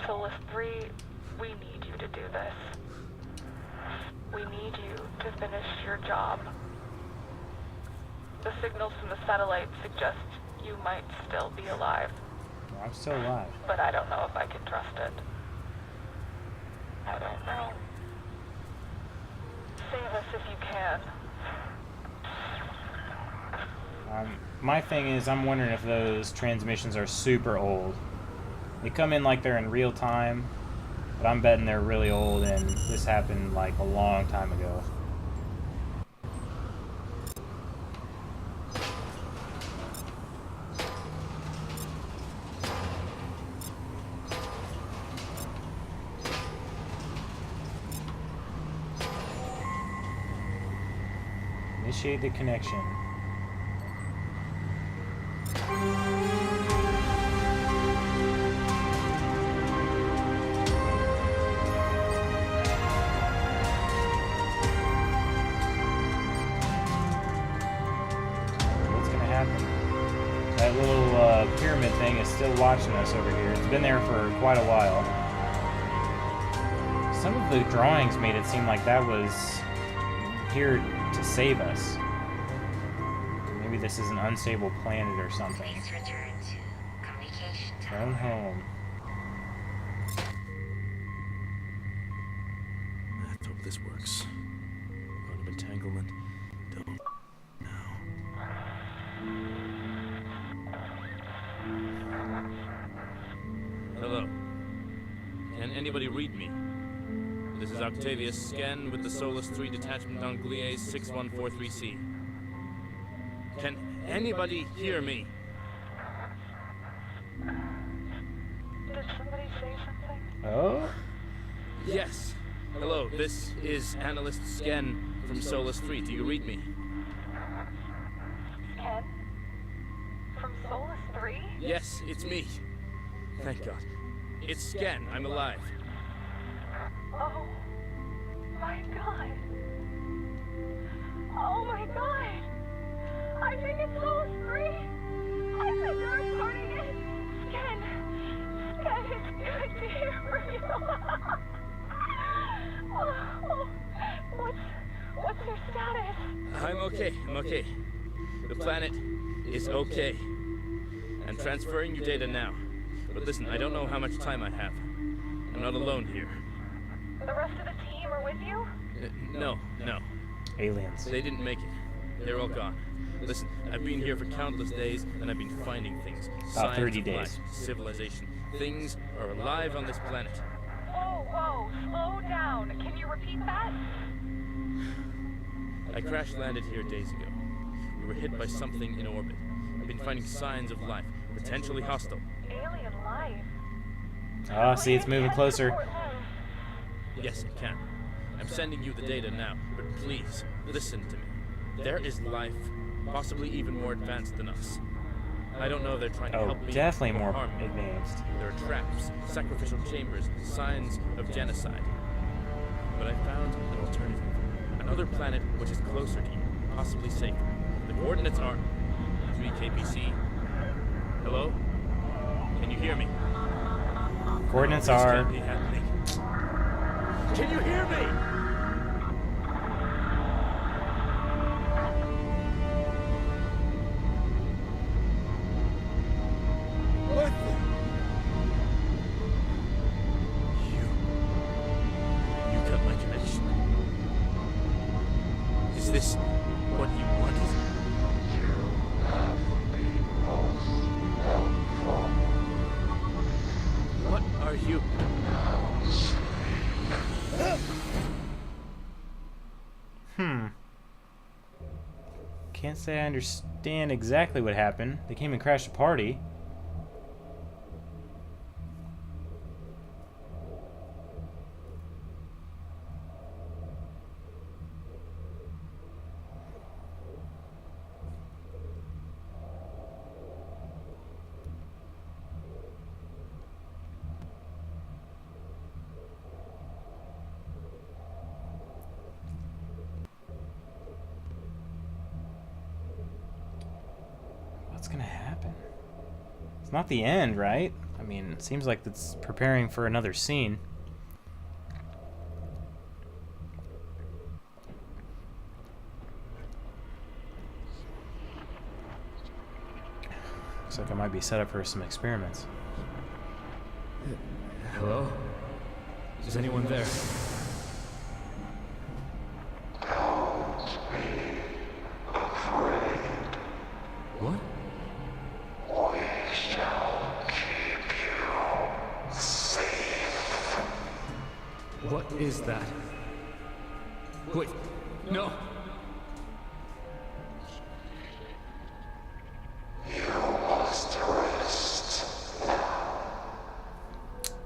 Solus 3, we need you to do this. We need you to finish your job. The signals from the satellite suggest you might still be alive, Well, I'm still alive. but I don't know if I can trust it. I don't know. Save us if you can. My thing is, I'm wondering if those transmissions are super old. They come in like they're in real time, but I'm betting they're really old and this happened like a long time ago. Initiate the connection. What's gonna happen? That little pyramid thing is still watching us over here. It's been there for quite a while. Some of the drawings made it seem like that was here to save us. Maybe this is an unstable planet or something. Please return to communication Phone tower. home. Let's hope this works. Quantum entanglement. Don't. Now. Hello. Can anybody read me? This is Octavius Scan with the Solus 3 detachment on Gliese 6143C. Can anybody hear me? Did somebody say something? Oh? Yes. Hello, this is Analyst Scan from Solus 3. Do you read me? Ken? From Solus 3? Yes, it's me. Thank God. It's Scan. I'm alive. Oh my god. Oh my god. I think it's Solus 3. I think they're reporting it. Scan. Scan, it's good to hear from you. Oh, what's your status? I'm okay. I'm okay. The planet is okay. I'm transferring your data now. But listen, I don't know how much time I have. I'm not alone here. The rest of the team are with you? No. Aliens. They didn't make it. They're all gone. Listen, I've been here for countless days, and I've been finding things. About 30 Signs of days. life, civilization. Things are alive on this planet. Whoa, slow down. Can you repeat that? I crash landed here days ago. We were hit by something in orbit. I've been finding signs of life, potentially hostile. Alien life. Oh, see, it's moving closer. Yes, it can. I'm sending you the data now, but please, listen to me. There is life, possibly even more advanced than us. I don't know if they're trying to Oh, help me definitely or more harm me. advanced. There are traps, sacrificial chambers, signs of genocide. But I found an alternative. Another planet which is closer to you, possibly safer. The coordinates are 3KPC. Hello? Can you hear me? Coordinates This are... can't be happening. Can you hear me? What the? You cut my connection. Is this what you wanted? What are you? Can't say I understand exactly what happened. They came and crashed a party. What's gonna happen? It's not the end, right? I mean, it seems like it's preparing for another scene. Looks like I might be set up for some experiments. Hello? Is anyone there? What? We shall keep you safe. What is that? Wait, no! You must rest.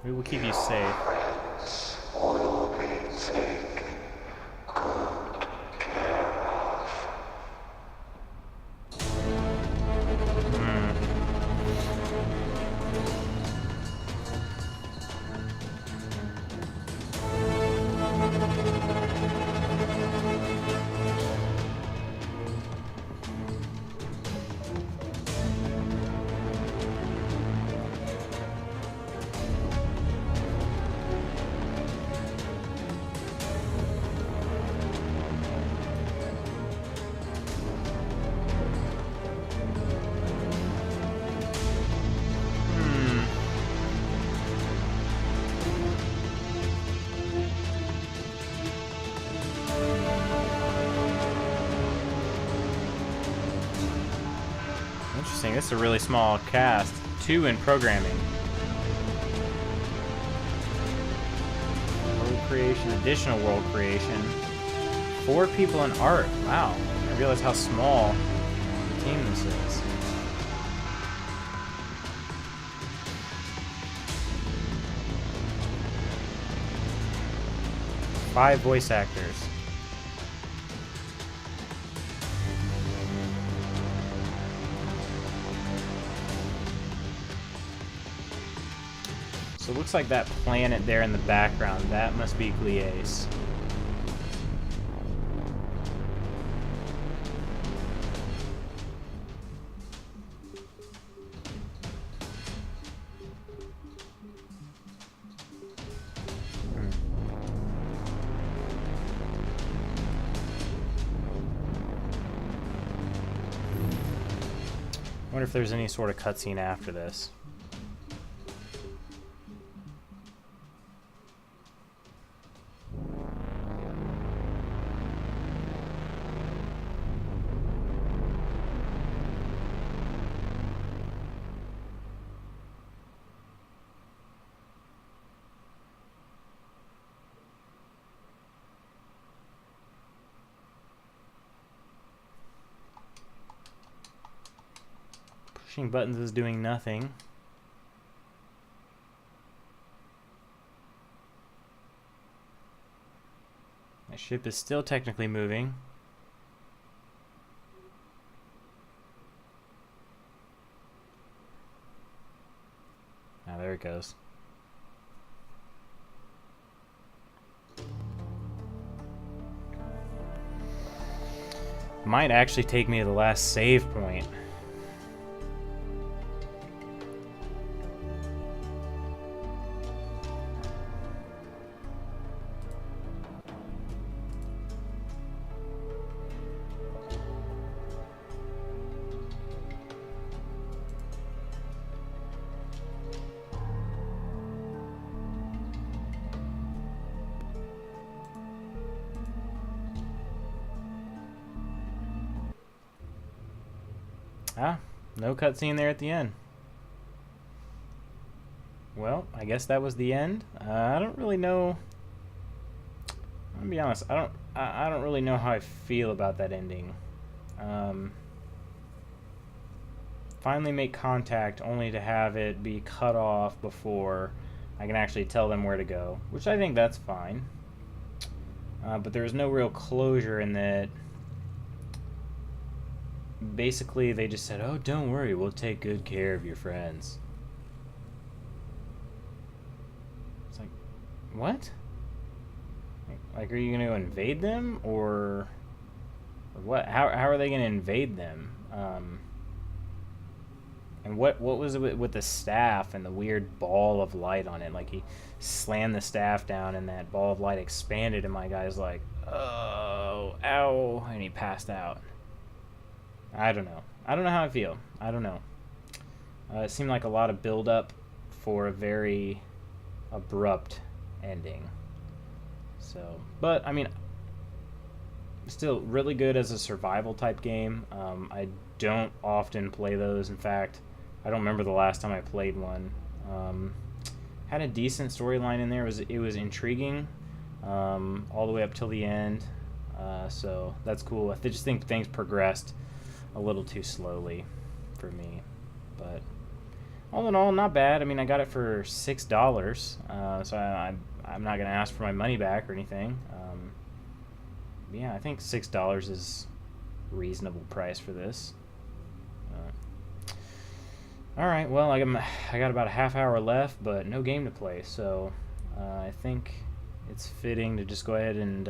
We will keep you safe. Friends will be taken good care of. Interesting. This is a really small cast. 2 in programming. World creation, additional world creation. 4 people in art. Wow. I didn't realize how small the team this is. Five voice actors. So it looks like that planet there in the background, that must be Gliese. I wonder if there's any sort of cutscene after this. Pushing buttons is doing nothing. My ship is still technically moving. Ah, there it goes. Might actually take me to the last save point. Ah, no cutscene there at the end. Well, I guess that was the end. I don't really know. gonna be honest, I don't really know how I feel about that ending. Finally make contact only to have it be cut off before I can actually tell them where to go, which I think that's fine. But there's no real closure in that. Basically, they just said, "Oh, don't worry, we'll take good care of your friends." It's like, what? Like, are you going to invade them, or what? How are they going to invade them? And what was it with the staff and the weird ball of light on it? Like, he slammed the staff down and that ball of light expanded and my guy's like, oh, ow, and he passed out. I don't know. I don't know how I feel. I don't know. It seemed like a lot of build-up for a very abrupt ending. So, but, I mean, still really good as a survival type game. I don't often play those. In fact, I don't remember the last time I played one. Had a decent storyline in there. It was intriguing all the way up till the end. So that's cool. I just think things progressed a little too slowly for me. But all in all, not bad. I mean, I got it for $6, so I'm not going to ask for my money back or anything. Yeah, I think $6 is a reasonable price for this. Alright, well, I got about a half hour left, but no game to play, so I think it's fitting to just go ahead and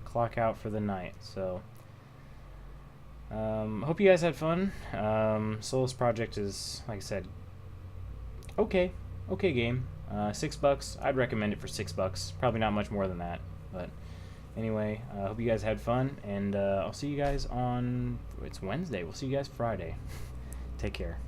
clock out for the night. So, hope you guys had fun. Solus Project is, like I said, okay game. $6, I'd recommend it for $6. Probably not much more than that, but anyway, I hope you guys had fun, and I'll see you guys on, it's Wednesday. We'll see you guys Friday. Take care.